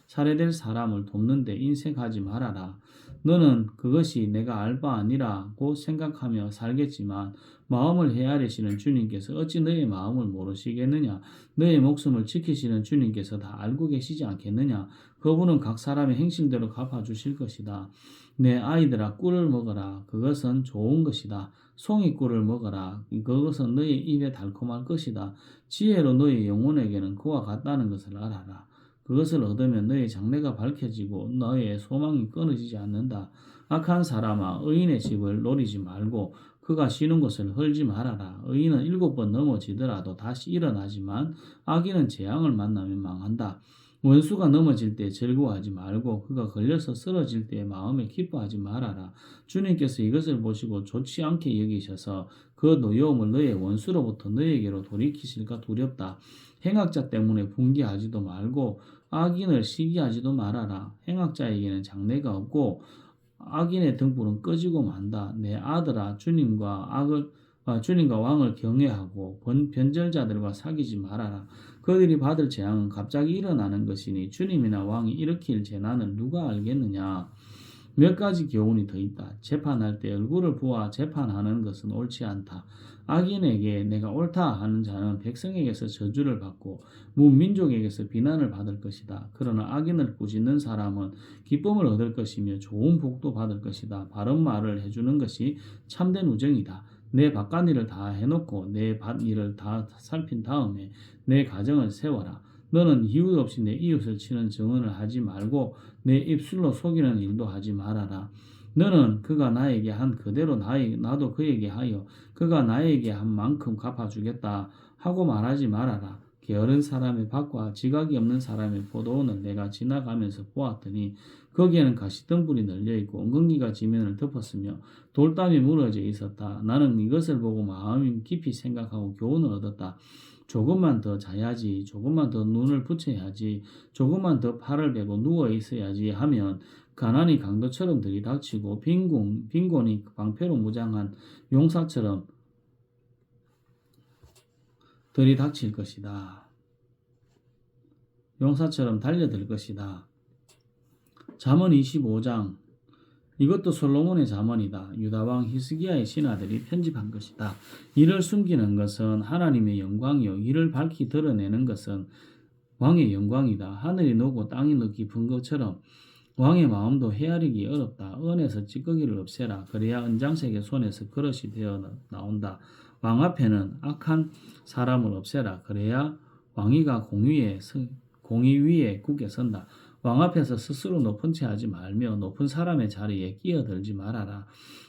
A: 살해될 사람을 돕는데 인색하지 말아라. 너는 그것이 내가 알 바 아니라고 생각하며 살겠지만 마음을 헤아리시는 주님께서 어찌 너의 마음을 모르시겠느냐? 너의 목숨을 지키시는 주님께서 다 알고 계시지 않겠느냐? 그분은 각 사람의 행실대로 갚아주실 것이다. 내 아이들아 꿀을 먹어라. 그것은 좋은 것이다. 송이꿀을 먹어라. 그것은 너의 입에 달콤할 것이다. 지혜로 너의 영혼에게는 그와 같다는 것을 알아라. 그것을 얻으면 너의 장래가 밝혀지고 너의 소망이 끊어지지 않는다. 악한 사람아 의인의 집을 노리지 말고 그가 쉬는 곳을 헐지 말아라. 의인은 7번 넘어지더라도 다시 일어나지만 악인은 재앙을 만나면 망한다. 원수가 넘어질 때 즐거워하지 말고 그가 걸려서 쓰러질 때 마음에 기뻐하지 말아라. 주님께서 이것을 보시고 좋지 않게 여기셔서 그 노여움을 너의 원수로부터 너에게로 돌이키실까 두렵다. 행악자 때문에 분개하지도 말고 악인을 시기하지도 말아라. 행악자에게는 장래가 없고 악인의 등불은 꺼지고 만다. 내 아들아 주님과 왕을 경외하고 변절자들과 사귀지 말아라. 그들이 받을 재앙은 갑자기 일어나는 것이니 주님이나 왕이 일으킬 재난을 누가 알겠느냐. 몇 가지 교훈이 더 있다. 재판할 때 얼굴을 부어 재판하는 것은 옳지 않다. 악인에게 내가 옳다 하는 자는 백성에게서 저주를 받고 문민족에게서 비난을 받을 것이다. 그러나 악인을 꾸짖는 사람은 기쁨을 얻을 것이며 좋은 복도 받을 것이다. 바른 말을 해주는 것이 참된 우정이다. 내 바깥일을 다 해놓고 내 밭일을 다 살핀 다음에 내 가정을 세워라. 너는 이유 없이 내 이웃을 치는 증언을 하지 말고 내 입술로 속이는 일도 하지 말아라. 너는 그가 나에게 한 그대로 나도 그에게 하여 그가 나에게 한 만큼 갚아주겠다 하고 말하지 말아라. 게으른 사람의 밭과 지각이 없는 사람의 포도원을 내가 지나가면서 보았더니 거기에는 가시덤불이 널려있고 엉겅퀴가 지면을 덮었으며 돌담이 무너져 있었다. 나는 이것을 보고 마음이 깊이 생각하고 교훈을 얻었다. 조금만 더 자야지, 조금만 더 눈을 붙여야지, 조금만 더 팔을 베고 누워 있어야지 하면 가난이 강도처럼 들이닥치고 빈곤이 방패로 무장한 용사처럼 들이닥칠 것이다. 용사처럼 달려들 것이다. 잠언 25장. 이것도 솔로몬의 잠언이다. 유다왕 히스기야의 신하들이 편집한 것이다. 이를 숨기는 것은 하나님의 영광이요 이를 밝히 드러내는 것은 왕의 영광이다. 하늘이 높고 땅이 깊은 것처럼 왕의 마음도 헤아리기 어렵다. 은에서 찌꺼기를 없애라. 그래야 은장색의 손에서 그릇이 되어 나온다. 왕 앞에는 악한 사람을 없애라. 그래야 왕위가 공의 위에 굳게 선다. 왕 앞에서 스스로 높은 채 하지 말며 높은 사람의 자리에 끼어들지 말아라.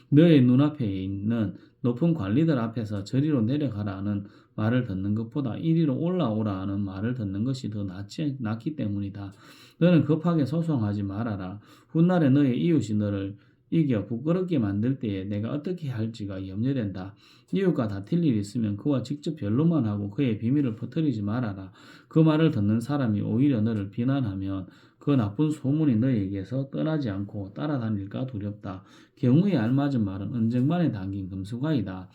A: 너의 눈앞에 있는 높은 관리들 앞에서 저리로 내려가라 하는 말을 듣는 것보다 이리로 올라오라 하는 말을 듣는 것이 더 낫기 때문이다. 너는 급하게 소송하지 말아라. 훗날에 너의 이웃이 너를 이겨 부끄럽게 만들 때에 내가 어떻게 할지가 염려된다. 이웃과 다툴 일이 있으면 그와 직접 변론만 하고 그의 비밀을 퍼뜨리지 말아라. 그 말을 듣는 사람이 오히려 너를 비난하면 그 나쁜 소문이 너에게서 떠나지 않고 따라다닐까 두렵다. 경우에 알맞은 말은 은쟁반에 담긴 금수가이다.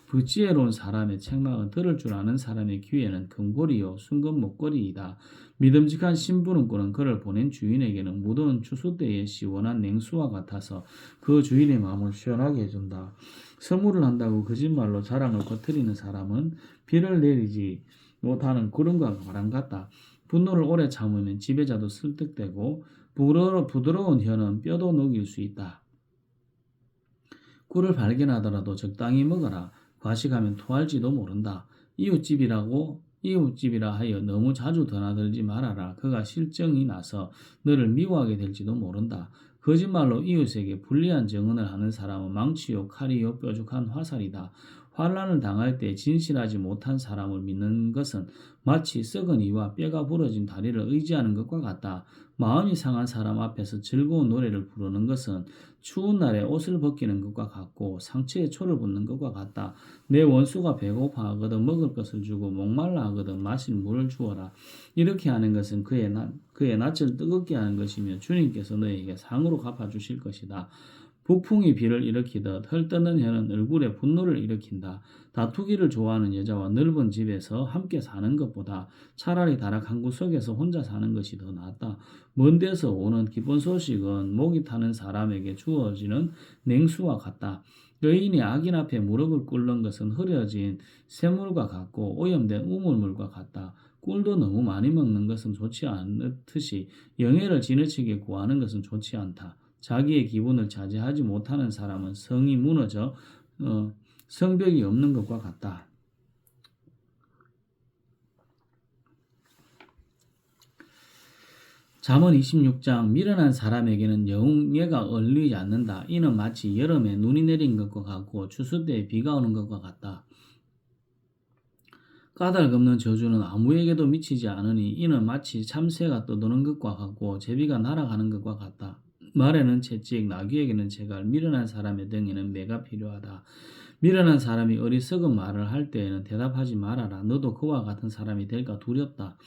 A: 부지혜로운 사람의 책망은 들을 줄 아는 사람의 귀에는 금고리요 순금 목걸이이다. 믿음직한 심부름꾼은 그를 보낸 주인에게는 무더운 추수 때의 시원한 냉수와 같아서 그 주인의 마음을 시원하게 해준다. 선물을 한다고 거짓말로 자랑을 퍼뜨리는 사람은 비를 내리지 못하는 구름과 바람 같다. 분노를 오래 참으면 지배자도 설득되고 부드러운 혀는 뼈도 녹일 수 있다. 꿀을 발견하더라도 적당히 먹어라. 과식하면 토할지도 모른다. 이웃집이라 하여 너무 자주 드나들지 말아라. 그가 실정이 나서 너를 미워하게 될지도 모른다. 거짓말로 이웃에게 불리한 증언을 하는 사람은 망치요 칼이요 뾰족한 화살이다. 환난을 당할 때 진실하지 못한 사람을 믿는 것은 마치 썩은 이와 뼈가 부러진 다리를 의지하는 것과 같다. 마음이 상한 사람 앞에서 즐거운 노래를 부르는 것은 추운 날에 옷을 벗기는 것과 같고 상처에 초를 붓는 것과 같다. 내 원수가 배고파하거든 먹을 것을 주고 목말라 하거든 마실 물을 주어라. 이렇게 하는 것은 그의 낯을 뜨겁게 하는 것이며 주님께서 너에게 상으로 갚아주실 것이다. 북풍이 비를 일으키듯 헐뜯는 혀는 얼굴에 분노를 일으킨다. 다투기를 좋아하는 여자와 넓은 집에서 함께 사는 것보다 차라리 다락 한 구석에서 혼자 사는 것이 더 낫다. 먼 데서 오는 기쁜 소식은 목이 타는 사람에게 주어지는 냉수와 같다. 여인이 악인 앞에 무릎을 꿇는 것은 흐려진 샘물과 같고 오염된 우물물과 같다. 꿀도 너무 많이 먹는 것은 좋지 않듯이 영예를 지나치게 구하는 것은 좋지 않다. 자기의 기분을 자제하지 못하는 사람은 성이 무너져 성벽이 없는 것과 같다. 잠언 26장 미련한 사람에게는 영예가 어울리지 않는다. 이는 마치 여름에 눈이 내린 것과 같고 추수 때에 비가 오는 것과 같다. 까닭없는 저주는 아무에게도 미치지 않으니 이는 마치 참새가 떠도는 것과 같고 제비가 날아가는 것과 같다. 말에는 채찍, 나귀에게는 채갈, 미련한 사람의 등에는 매가 필요하다. 미련한 사람이 어리석은 말을 할 때에는 대답하지 말아라. 너도 그와 같은 사람이 될까 두렵다.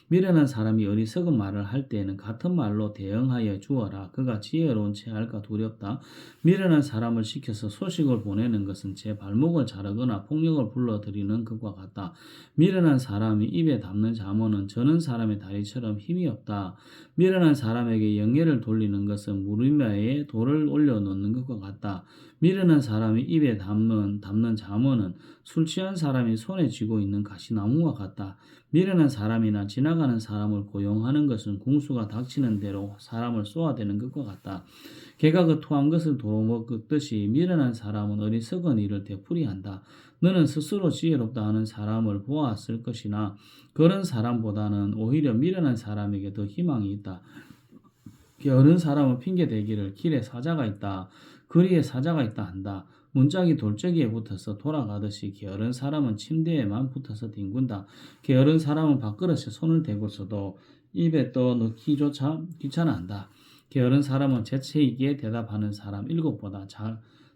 A: 미련한 사람이 어리석은 말을 할 때에는 같은 말로 대응하여 주어라. 그가 지혜로운 채 할까 두렵다. 미련한 사람을 시켜서 소식을 보내는 것은 제 발목을 자르거나 폭력을 불러들이는 것과 같다. 미련한 사람이 입에 담는 잠언은 저는 사람의 다리처럼 힘이 없다. 미련한 사람에게 영예를 돌리는 것은 무릎 위에 돌을 올려놓는 것과 같다. 미련한 사람이 입에 담는 잠언은 술 취한 사람이 손에 쥐고 있는 가시나무와 같다. 미련한 사람이나 지나가는 사람을 고용하는 것은 궁수가 닥치는 대로 사람을 쏘아대는 것과 같다. 개가 그 토한 것을 도로먹듯이 미련한 사람은 어리석은 일을 되풀이한다. 너는 스스로 지혜롭다 하는 사람을 보았을 것이나 그런 사람보다는 오히려 미련한 사람에게 더 희망이 있다. 게으른 사람은 핑계대기를 길에 사자가 있다. 거리에 사자가 있다 한다. 문짝이 돌적이에 붙어서 돌아가듯이 게으른 사람은 침대에만 붙어서 뒹군다. 게으른 사람은 밥그릇에 손을 대고서도 입에 떠넣기조차 귀찮아한다. 게으른 사람은 재채기에 대답하는 사람 7보다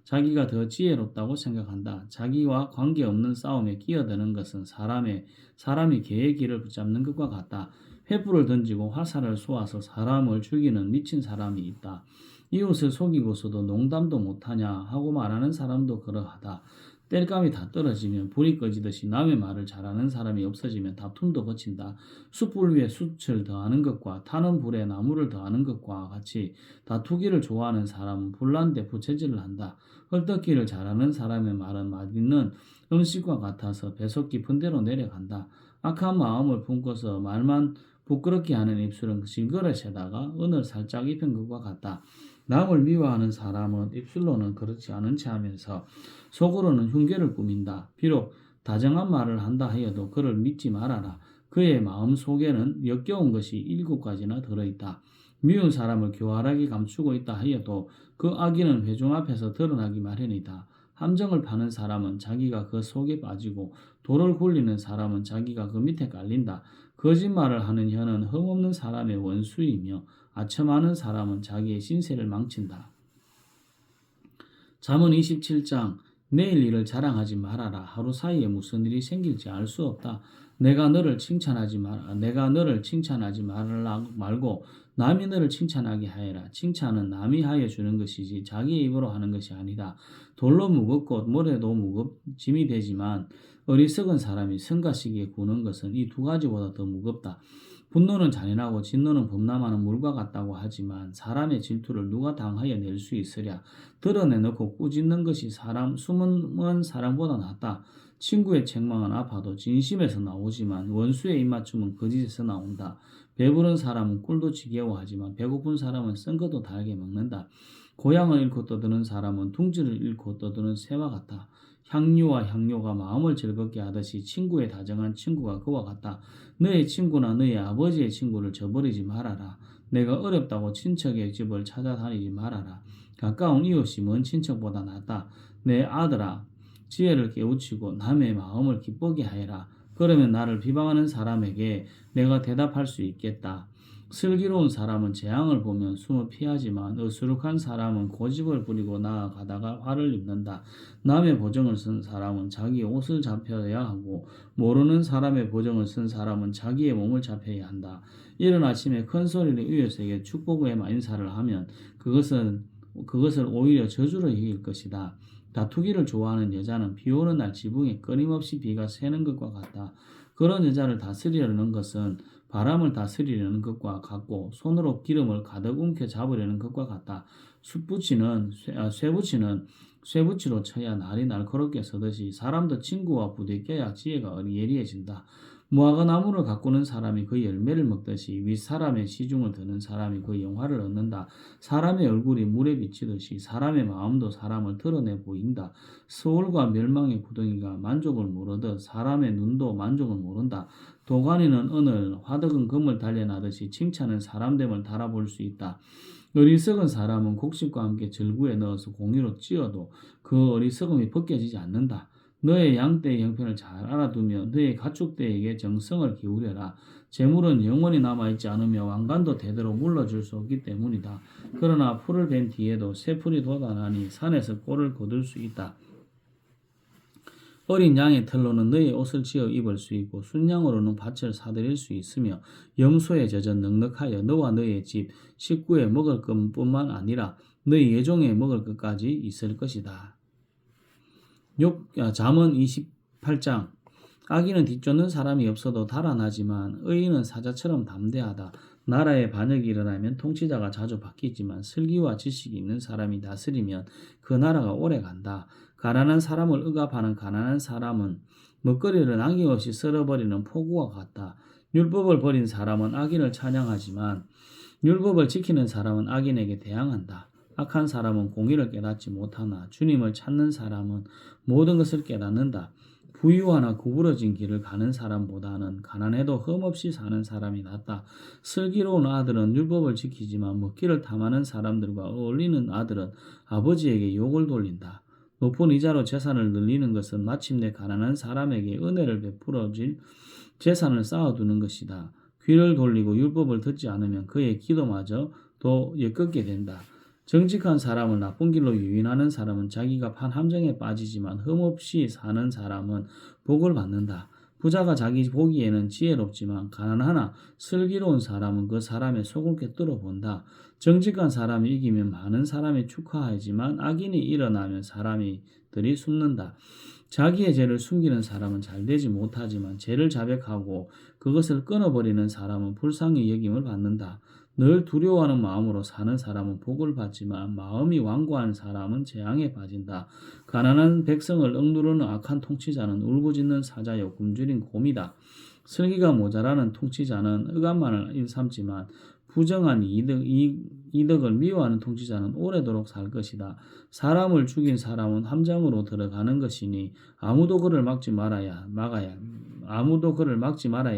A: 자기가 더 지혜롭다고 생각한다. 자기와 관계없는 싸움에 끼어드는 것은 사람이 개의 길을 붙잡는 것과 같다. 횃불을 던지고 화살을 쏘아서 사람을 죽이는 미친 사람이 있다. 이웃을 속이고서도 농담도 못하냐 하고 말하는 사람도 그러하다. 땔감이 다 떨어지면 불이 꺼지듯이 남의 말을 잘하는 사람이 없어지면 다툼도 거친다. 숯불 위에 숯을 더하는 것과 타는 불에 나무를 더하는 것과 같이 다투기를 좋아하는 사람은 불난데 부채질을 한다. 헐떡기를 잘하는 사람의 말은 맛있는 음식과 같아서 배속 깊은 데로 내려간다. 악한 마음을 품고서 말만 부끄럽게 하는 입술은 질그릇에다가 은을 살짝 입힌 것과 같다. 남을 미워하는 사람은 입술로는 그렇지 않은 체 하면서 속으로는 흉계를 꾸민다. 비록 다정한 말을 한다 하여도 그를 믿지 말아라. 그의 마음 속에는 역겨운 것이 7가지나 들어있다. 미운 사람을 교활하게 감추고 있다 하여도 그 악의는 회중 앞에서 드러나기 마련이다. 함정을 파는 사람은 자기가 그 속에 빠지고 돌을 굴리는 사람은 자기가 그 밑에 깔린다. 거짓말을 하는 혀는 흠없는 사람의 원수이며 아첨하는 사람은 자기의 신세를 망친다. 잠언 27장 내일 일을 자랑하지 말아라. 하루 사이에 무슨 일이 생길지 알 수 없다. 내가 너를 칭찬하지 말고 남이 너를 칭찬하게 하여라. 칭찬은 남이 하여 주는 것이지 자기의 입으로 하는 것이 아니다. 돌로 무겁고 모래도 짐이 되지만 어리석은 사람이 성가시기에 구는 것은 이 2가지보다 더 무겁다. 분노는 잔인하고 진노는 범람하는 물과 같다고 하지만 사람의 질투를 누가 당하여 낼 수 있으랴. 드러내놓고 꾸짖는 것이 숨은 사랑보다 낫다. 친구의 책망은 아파도 진심에서 나오지만 원수의 입맞춤은 거짓에서 나온다. 배부른 사람은 꿀도 지겨워하지만 배고픈 사람은 쓴 것도 달게 먹는다. 고향을 잃고 떠드는 사람은 둥지를 잃고 떠드는 새와 같다. 향유와 향료가 마음을 즐겁게 하듯이 친구의 다정한 친구가 그와 같다. 너의 친구나 너의 아버지의 친구를 저버리지 말아라. 내가 어렵다고 친척의 집을 찾아다니지 말아라. 가까운 이웃이 먼 친척보다 낫다. 내 아들아, 지혜를 깨우치고 남의 마음을 기쁘게 하여라. 그러면 나를 비방하는 사람에게 내가 대답할 수 있겠다. 슬기로운 사람은 재앙을 보면 숨을 피하지만 어수룩한 사람은 고집을 부리고 나아가다가 화를 입는다. 남의 보정을 쓴 사람은 자기의 옷을 잡혀야 하고 모르는 사람의 보정을 쓴 사람은 자기의 몸을 잡혀야 한다. 이른 아침에 큰 소리로 이웃에게 축복의 인사를 하면 그것을 오히려 저주로 여길 것이다. 다투기를 좋아하는 여자는 비 오는 날 지붕에 끊임없이 비가 새는 것과 같다. 그런 여자를 다스리려는 것은 바람을 다스리려는 것과 같고 손으로 기름을 가득 움켜 잡으려는 것과 같다. 쇠붙이로 쳐야 날이 날카롭게 서듯이 사람도 친구와 부대껴야 지혜가 예리해진다. 무화과 나무를 가꾸는 사람이 그 열매를 먹듯이 윗사람의 시중을 드는 사람이 그 영화를 얻는다. 사람의 얼굴이 물에 비치듯이 사람의 마음도 사람을 드러내 보인다. 서울과 멸망의 구덩이가 만족을 모르듯 사람의 눈도 만족을 모른다. 도가니는 은을, 화덕은 금을 단련하듯이 칭찬은 사람됨을 달아볼 수 있다. 어리석은 사람은 곡식과 함께 절구에 넣어서 공유로 찧어도 그 어리석음이 벗겨지지 않는다. 너의 양떼의 형편을 잘 알아두며 너의 가축떼에게 정성을 기울여라. 재물은 영원히 남아있지 않으며 왕관도 대대로 물러줄 수 없기 때문이다. 그러나 풀을 벤 뒤에도 새 풀이 돋아나니 산에서 꼴을 거둘 수 있다. 어린 양의 털로는 너의 옷을 지어 입을 수 있고 순양으로는 밭을 사들일 수 있으며 염소에 젖은 넉넉하여 너와 너의 집 식구에 먹을 것뿐만 아니라 너희 예종에 먹을 것까지 있을 것이다. 잠언 28장. 악인은 뒤쫓는 사람이 없어도 달아나지만 의인은 사자처럼 담대하다. 나라에 반역이 일어나면 통치자가 자주 바뀌지만 슬기와 지식이 있는 사람이 다스리면 그 나라가 오래 간다. 가난한 사람을 억압하는 가난한 사람은 먹거리를 남김없이 썰어버리는 폭우와 같다. 율법을 버린 사람은 악인을 찬양하지만 율법을 지키는 사람은 악인에게 대항한다. 악한 사람은 공의를 깨닫지 못하나 주님을 찾는 사람은 모든 것을 깨닫는다. 부유하나 구부러진 길을 가는 사람보다는 가난해도 흠없이 사는 사람이 낫다. 슬기로운 아들은 율법을 지키지만 먹기를 탐하는 사람들과 어울리는 아들은 아버지에게 욕을 돌린다. 높은 이자로 재산을 늘리는 것은 마침내 가난한 사람에게 은혜를 베풀어질 재산을 쌓아두는 것이다. 귀를 돌리고 율법을 듣지 않으면 그의 기도마저 더 엮게 된다. 정직한 사람을 나쁜 길로 유인하는 사람은 자기가 판 함정에 빠지지만 흠없이 사는 사람은 복을 받는다. 부자가 자기 보기에는 지혜롭지만 가난하나 슬기로운 사람은 그 사람의 속을 꿰뚫어 본다. 정직한 사람이 이기면 많은 사람이 축하하지만 악인이 일어나면 사람들이 숨는다. 자기의 죄를 숨기는 사람은 잘되지 못하지만 죄를 자백하고 그것을 끊어버리는 사람은 불쌍히 여김을 받는다. 늘 두려워하는 마음으로 사는 사람은 복을 받지만 마음이 완고한 사람은 재앙에 빠진다. 가난한 백성을 억누르는 악한 통치자는 울부짖는 사자요 굶주린 곰이다. 슬기가 모자라는 통치자는 억압만을 일삼지만 부정한 이득을 미워하는 통치자는 오래도록 살 것이다. 사람을 죽인 사람은 함정으로 들어가는 것이니 아무도 그를 막지 말아야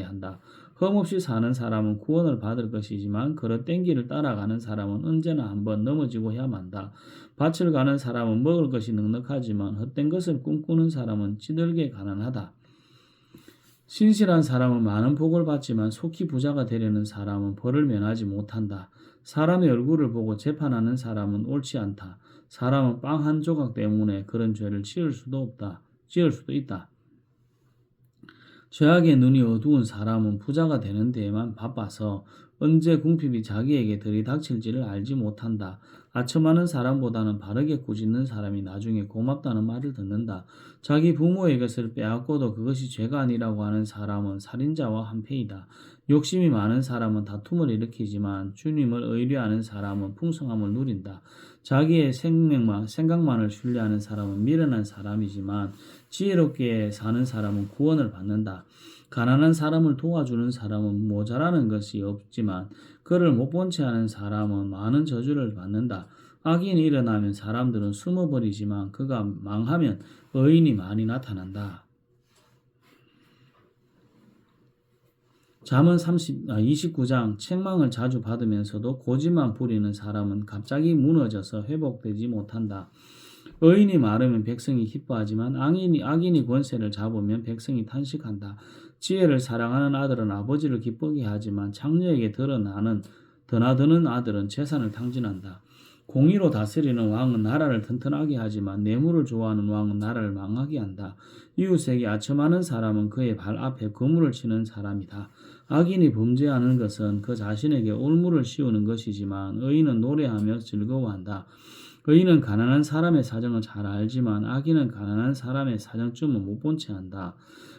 A: 한다. 흠없이 사는 사람은 구원을 받을 것이지만 그릇된 길을 따라가는 사람은 언제나 한번 넘어지고야 만다. 밭을 가는 사람은 먹을 것이 넉넉하지만 헛된 것을 꿈꾸는 사람은 찌들게 가난하다. 신실한 사람은 많은 복을 받지만 속히 부자가 되려는 사람은 벌을 면하지 못한다. 사람의 얼굴을 보고 재판하는 사람은 옳지 않다. 사람은 빵 한 조각 때문에 그런 죄를 지을 수도 있다. 죄악의 눈이 어두운 사람은 부자가 되는 데에만 바빠서 언제 궁핍이 자기에게 들이닥칠지를 알지 못한다. 아첨하는 사람보다는 바르게 꾸짖는 사람이 나중에 고맙다는 말을 듣는다. 자기 부모의 것을 빼앗고도 그것이 죄가 아니라고 하는 사람은 살인자와 한패이다. 욕심이 많은 사람은 다툼을 일으키지만 주님을 의뢰하는 사람은 풍성함을 누린다. 자기의 생각만을 신뢰하는 사람은 미련한 사람이지만 지혜롭게 사는 사람은 구원을 받는다. 가난한 사람을 도와주는 사람은 모자라는 것이 없지만 그를 못 본 채 하는 사람은 많은 저주를 받는다. 악인이 일어나면 사람들은 숨어버리지만 그가 망하면 의인이 많이 나타난다. 잠언 29장. 책망을 자주 받으면서도 고집만 부리는 사람은 갑자기 무너져서 회복되지 못한다. 의인이 마르면 백성이 기뻐하지만 악인이 권세를 잡으면 백성이 탄식한다. 지혜를 사랑하는 아들은 아버지를 기쁘게 하지만 장녀에게 드나드는 아들은 재산을 탕진한다. 공의로 다스리는 왕은 나라를 튼튼하게 하지만 뇌물을 좋아하는 왕은 나라를 망하게 한다. 이웃에게 아첨하는 사람은 그의 발 앞에 거물을 치는 사람이다. 악인이 범죄하는 것은 그 자신에게 올무를 씌우는 것이지만 의인은 노래하며 즐거워한다. 의인은 가난한 사람의 사정을 잘 알지만 악인은 가난한 사람의 사정쯤은 못 본 채 한다.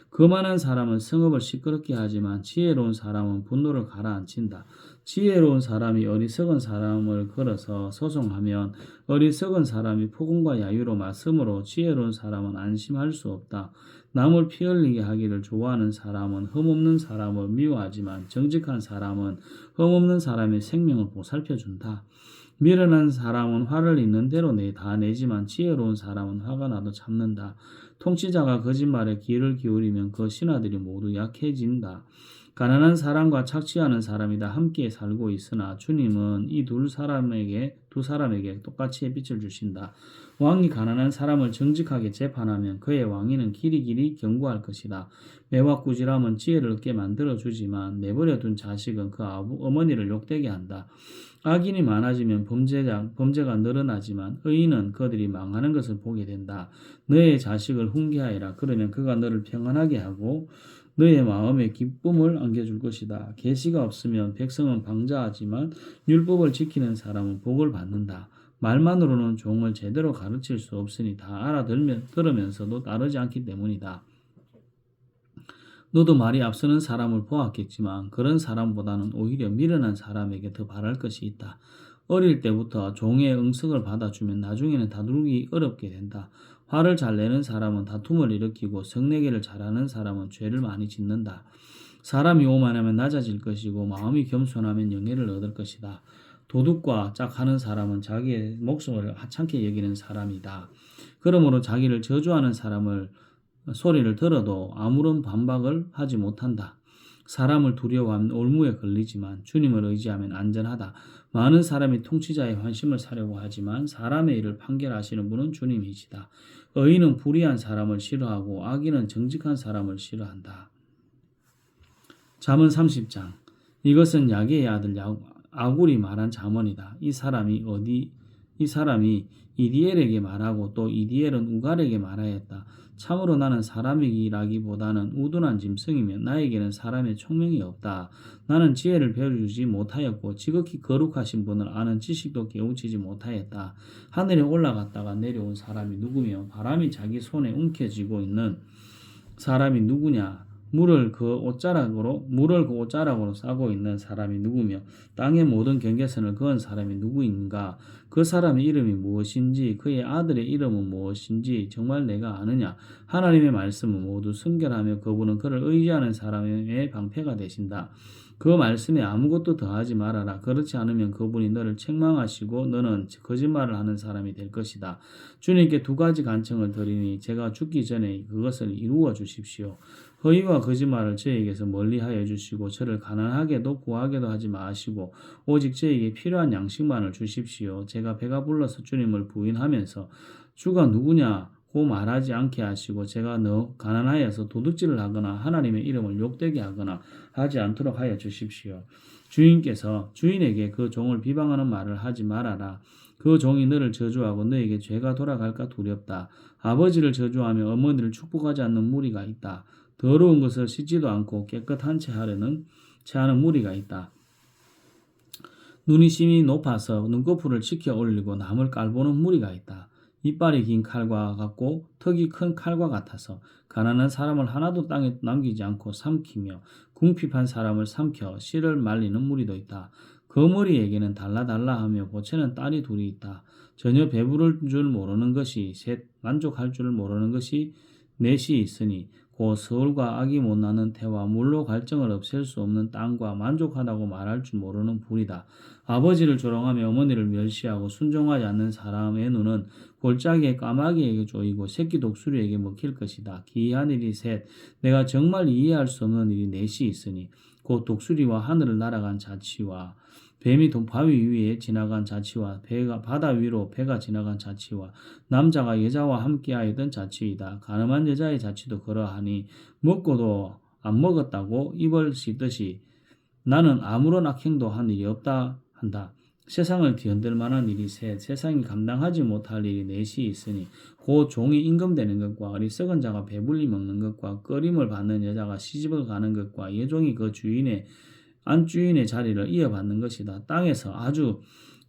A: 거만한 사람은 성읍을 시끄럽게 하지만 지혜로운 사람은 분노를 가라앉힌다. 지혜로운 사람이 어리석은 사람을 걸어서 소송하면 어리석은 사람이 폭언과 야유로 맞으므로 지혜로운 사람은 안심할 수 없다. 남을 피 흘리게 하기를 좋아하는 사람은 흠없는 사람을 미워하지만 정직한 사람은 흠없는 사람의 생명을 보살펴준다. 미련한 사람은 화를 있는 대로 다 내지만 지혜로운 사람은 화가 나도 참는다. 통치자가 거짓말에 귀를 기울이면 그 신하들이 모두 약해진다. 가난한 사람과 착취하는 사람이 다 함께 살고 있으나 주님은 이 두 사람에게 똑같이 빛을 주신다. 왕이 가난한 사람을 정직하게 재판하면 그의 왕위는 길이길이 견고할 것이다. 매와 꾸지람은 지혜를 얻게 만들어주지만 내버려둔 자식은 그 어머니를 욕되게 한다. 악인이 많아지면 범죄가 늘어나지만 의인은 그들이 망하는 것을 보게 된다. 너의 자식을 훈계하여라. 그러면 그가 너를 평안하게 하고 너의 마음에 기쁨을 안겨줄 것이다. 계시가 없으면 백성은 방자하지만 율법을 지키는 사람은 복을 받는다. 말만으로는 종을 제대로 가르칠 수 없으니 다 들으면서도 따르지 않기 때문이다. 너도 말이 앞서는 사람을 보았겠지만 그런 사람보다는 오히려 미련한 사람에게 더 바랄 것이 있다. 어릴 때부터 종의 응석을 받아주면 나중에는 다루기 어렵게 된다. 화를 잘 내는 사람은 다툼을 일으키고 성내기를 잘하는 사람은 죄를 많이 짓는다. 사람이 오만하면 낮아질 것이고 마음이 겸손하면 영예를 얻을 것이다. 도둑과 짝하는 사람은 자기의 목숨을 하찮게 여기는 사람이다. 그러므로 자기를 저주하는 사람을 소리를 들어도 아무런 반박을 하지 못한다. 사람을 두려워하면 올무에 걸리지만 주님을 의지하면 안전하다. 많은 사람이 통치자의 환심을 사려고 하지만 사람의 일을 판결하시는 분은 주님이시다. 의인은 불의한 사람을 싫어하고 악인은 정직한 사람을 싫어한다. 잠언 30장. 이것은 야게의 아들 아굴이 말한 잠언이다. 이 사람이 이디엘에게 말하고 또 이디엘은 우갈에게 말하였다. 참으로 나는 사람이라기보다는 우둔한 짐승이며 나에게는 사람의 총명이 없다. 나는 지혜를 배워주지 못하였고 지극히 거룩하신 분을 아는 지식도 깨우치지 못하였다. 하늘에 올라갔다가 내려온 사람이 누구며 바람이 자기 손에 움켜쥐고 있는 사람이 누구냐? 물을 그 옷자락으로 싸고 있는 사람이 누구며 땅의 모든 경계선을 그은 사람이 누구인가? 그 사람의 이름이 무엇인지 그의 아들의 이름은 무엇인지 정말 내가 아느냐? 하나님의 말씀은 모두 순결하며 그분은 그를 의지하는 사람의 방패가 되신다. 그 말씀에 아무것도 더하지 말아라. 그렇지 않으면 그분이 너를 책망하시고 너는 거짓말을 하는 사람이 될 것이다. 주님께 두 가지 간청을 드리니 제가 죽기 전에 그것을 이루어 주십시오. 허위와 거짓말을 저에게서 멀리하여 주시고 저를 가난하게도 구하게도 하지 마시고 오직 저에게 필요한 양식만을 주십시오. 제가 배가 불러서 주님을 부인하면서 주가 누구냐고 말하지 않게 하시고 제가 가난하여서 도둑질을 하거나 하나님의 이름을 욕되게 하거나 하지 않도록 하여 주십시오. 주인께서 주인에게 그 종을 비방하는 말을 하지 말아라. 그 종이 너를 저주하고 너에게 죄가 돌아갈까 두렵다. 아버지를 저주하며 어머니를 축복하지 않는 무리가 있다. 더러운 것을 씻지도 않고 깨끗한 채 하는 무리가 있다. 눈이 심히 높아서 눈꺼풀을 치켜 올리고 남을 깔보는 무리가 있다. 이빨이 긴 칼과 같고 턱이 큰 칼과 같아서 가난한 사람을 하나도 땅에 남기지 않고 삼키며 궁핍한 사람을 삼켜 씨를 말리는 무리도 있다. 그 머리에게는 달라달라하며 보채는 딸이 둘이 있다. 전혀 배부를 줄 모르는 것이 셋, 만족할 줄 모르는 것이 넷이 있으니 곧 서울과 악이 못 나는 태와 물로 갈증을 없앨 수 없는 땅과 만족하다고 말할 줄 모르는 불이다. 아버지를 조롱하며 어머니를 멸시하고 순종하지 않는 사람의 눈은 골짜기에 까마귀에게 쪼이고 새끼 독수리에게 먹힐 것이다. 기이한 일이 셋, 내가 정말 이해할 수 없는 일이 넷이 있으니 곧 독수리와 하늘을 날아간 자치와 뱀이 바위 위에 지나간 자치와 바다 위로 배가 지나간 자치와 남자가 여자와 함께하였던 자치이다. 가늠한 여자의 자치도 그러하니 먹고도 안 먹었다고 입을 씻듯이 나는 아무런 악행도 한 일이 없다 한다. 세상을 뒤흔들 만한 일이 셋, 세상이 감당하지 못할 일이 넷이 있으니 곧 종이 임금되는 것과 어리석은 자가 배불리 먹는 것과 꺼림을 받는 여자가 시집을 가는 것과 여종이 그 안주인의 자리를 이어받는 것이다. 땅에서 아주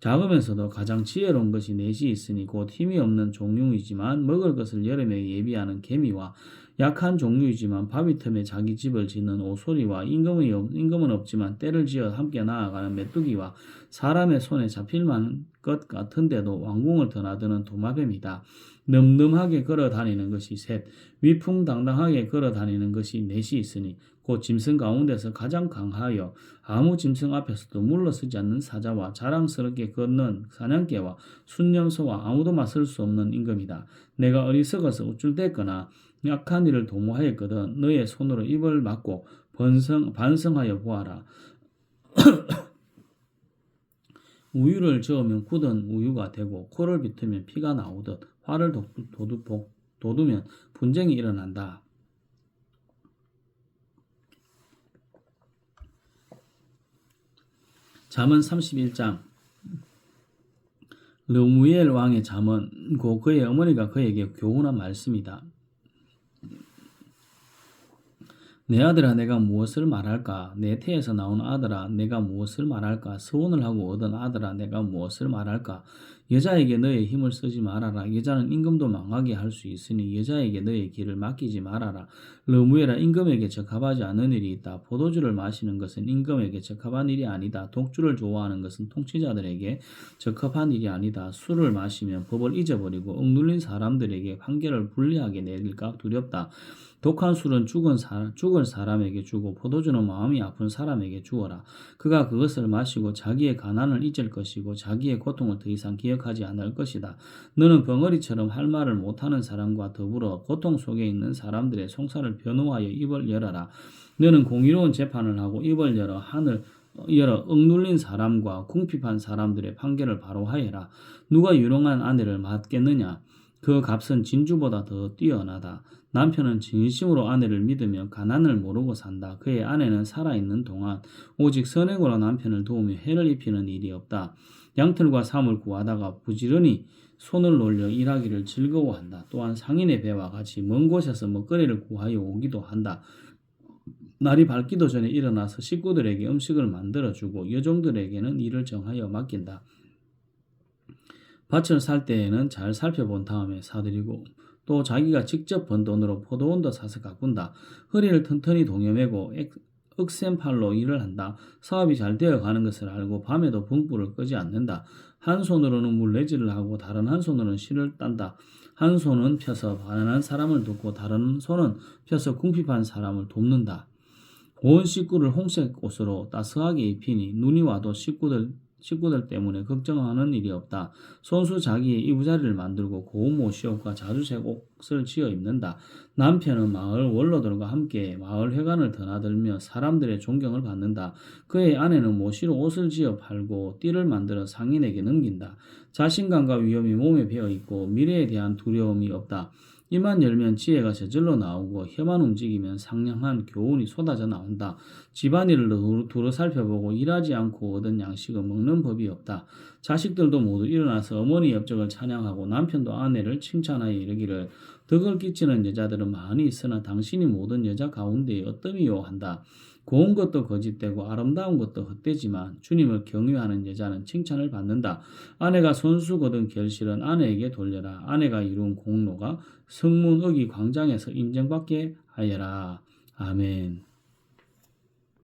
A: 작으면서도 가장 지혜로운 것이 넷이 있으니 곧 힘이 없는 종류이지만 먹을 것을 여름에 예비하는 개미와 약한 종류이지만 바위 틈에 자기 집을 짓는 오소리와 임금은 없지만 때를 지어 함께 나아가는 메뚜기와 사람의 손에 잡힐 만한 것 같은데도 왕궁을 드나드는 도마뱀이다. 늠름하게 걸어 다니는 것이 셋, 위풍당당하게 걸어 다니는 것이 넷이 있으니 곧 짐승 가운데서 가장 강하여 아무 짐승 앞에서도 물러서지 않는 사자와 자랑스럽게 걷는 사냥개와 순념소와 아무도 맞설 수 없는 임금이다. 내가 어리석어서 우쭐댔거나 약한 일을 도모하였거든 너의 손으로 입을 막고 반성하여 보아라. 우유를 저으면 굳은 우유가 되고 코를 비틀면 피가 나오듯 화를 돋우면 분쟁이 일어난다. 잠언 31장. 르무엘 왕의 잠언 고 그의 어머니가 그에게 교훈한 말씀이다. 내 아들아 내가 무엇을 말할까? 내 태에서 나온 아들아 내가 무엇을 말할까? 서원을 하고 얻은 아들아 내가 무엇을 말할까? 여자에게 너의 힘을 쓰지 말아라. 여자는 임금도 망하게 할 수 있으니 여자에게 너의 길을 맡기지 말아라. 르무엘아 임금에게 적합하지 않은 일이 있다. 포도주를 마시는 것은 임금에게 적합한 일이 아니다. 독주를 좋아하는 것은 통치자들에게 적합한 일이 아니다. 술을 마시면 법을 잊어버리고 억눌린 사람들에게 판결을 불리하게 내릴까 두렵다. 독한 술은 죽을 사람에게 주고 포도주는 마음이 아픈 사람에게 주어라. 그가 그것을 마시고 자기의 가난을 잊을 것이고 자기의 고통을 더 이상 기억하지 않을 것이다. 너는 벙어리처럼 할 말을 못하는 사람과 더불어 고통 속에 있는 사람들의 송사를 변호하여 입을 열어라. 너는 공의로운 재판을 하고 입을 열어 억눌린 사람과 궁핍한 사람들의 판결을 바로 하여라. 누가 유능한 아내를 맡겠느냐? 그 값은 진주보다 더 뛰어나다. 남편은 진심으로 아내를 믿으며 가난을 모르고 산다. 그의 아내는 살아있는 동안 오직 선행으로 남편을 도우며 해를 입히는 일이 없다. 양털과 삼을 구하다가 부지런히 손을 놀려 일하기를 즐거워한다. 또한 상인의 배와 같이 먼 곳에서 먹거리를 구하여 오기도 한다. 날이 밝기도 전에 일어나서 식구들에게 음식을 만들어주고 여종들에게는 일을 정하여 맡긴다. 밭을 살 때에는 잘 살펴본 다음에 사들이고 또 자기가 직접 번 돈으로 포도원도 사서 가꾼다. 허리를 튼튼히 동여매고 억센 팔로 일을 한다. 사업이 잘 되어가는 것을 알고 밤에도 분불을 끄지 않는다. 한 손으로는 물레질을 하고 다른 한 손으로는 실을 딴다. 한 손은 펴서 가난한 사람을 돕고 다른 손은 펴서 궁핍한 사람을 돕는다. 온 식구를 홍색 옷으로 따스하게 입히니 눈이 와도 식구들 때문에 걱정하는 일이 없다. 손수 자기의 이부자리를 만들고 고운 모시옷과 자주색 옷을 지어 입는다. 남편은 마을 원로들과 함께 마을 회관을 드나들며 사람들의 존경을 받는다. 그의 아내는 모시로 옷을 지어 팔고 띠를 만들어 상인에게 넘긴다. 자신감과 위험이 몸에 배어있고 미래에 대한 두려움이 없다. 입만 열면 지혜가 저절로 나오고 혀만 움직이면 상냥한 교훈이 쏟아져 나온다. 집안일을 두루 살펴보고 일하지 않고 얻은 양식은 먹는 법이 없다. 자식들도 모두 일어나서 어머니 업적을 찬양하고 남편도 아내를 칭찬하여 이르기를 덕을 끼치는 여자들은 많이 있으나 당신이 모든 여자 가운데에 어떠미요 한다. 고운 것도 거짓되고 아름다운 것도 헛되지만 주님을 경외하는 여자는 칭찬을 받는다. 아내가 손수 거둔 결실은 아내에게 돌려라. 아내가 이룬 공로가 성문 어기 광장에서 인정받게 하여라. 아멘.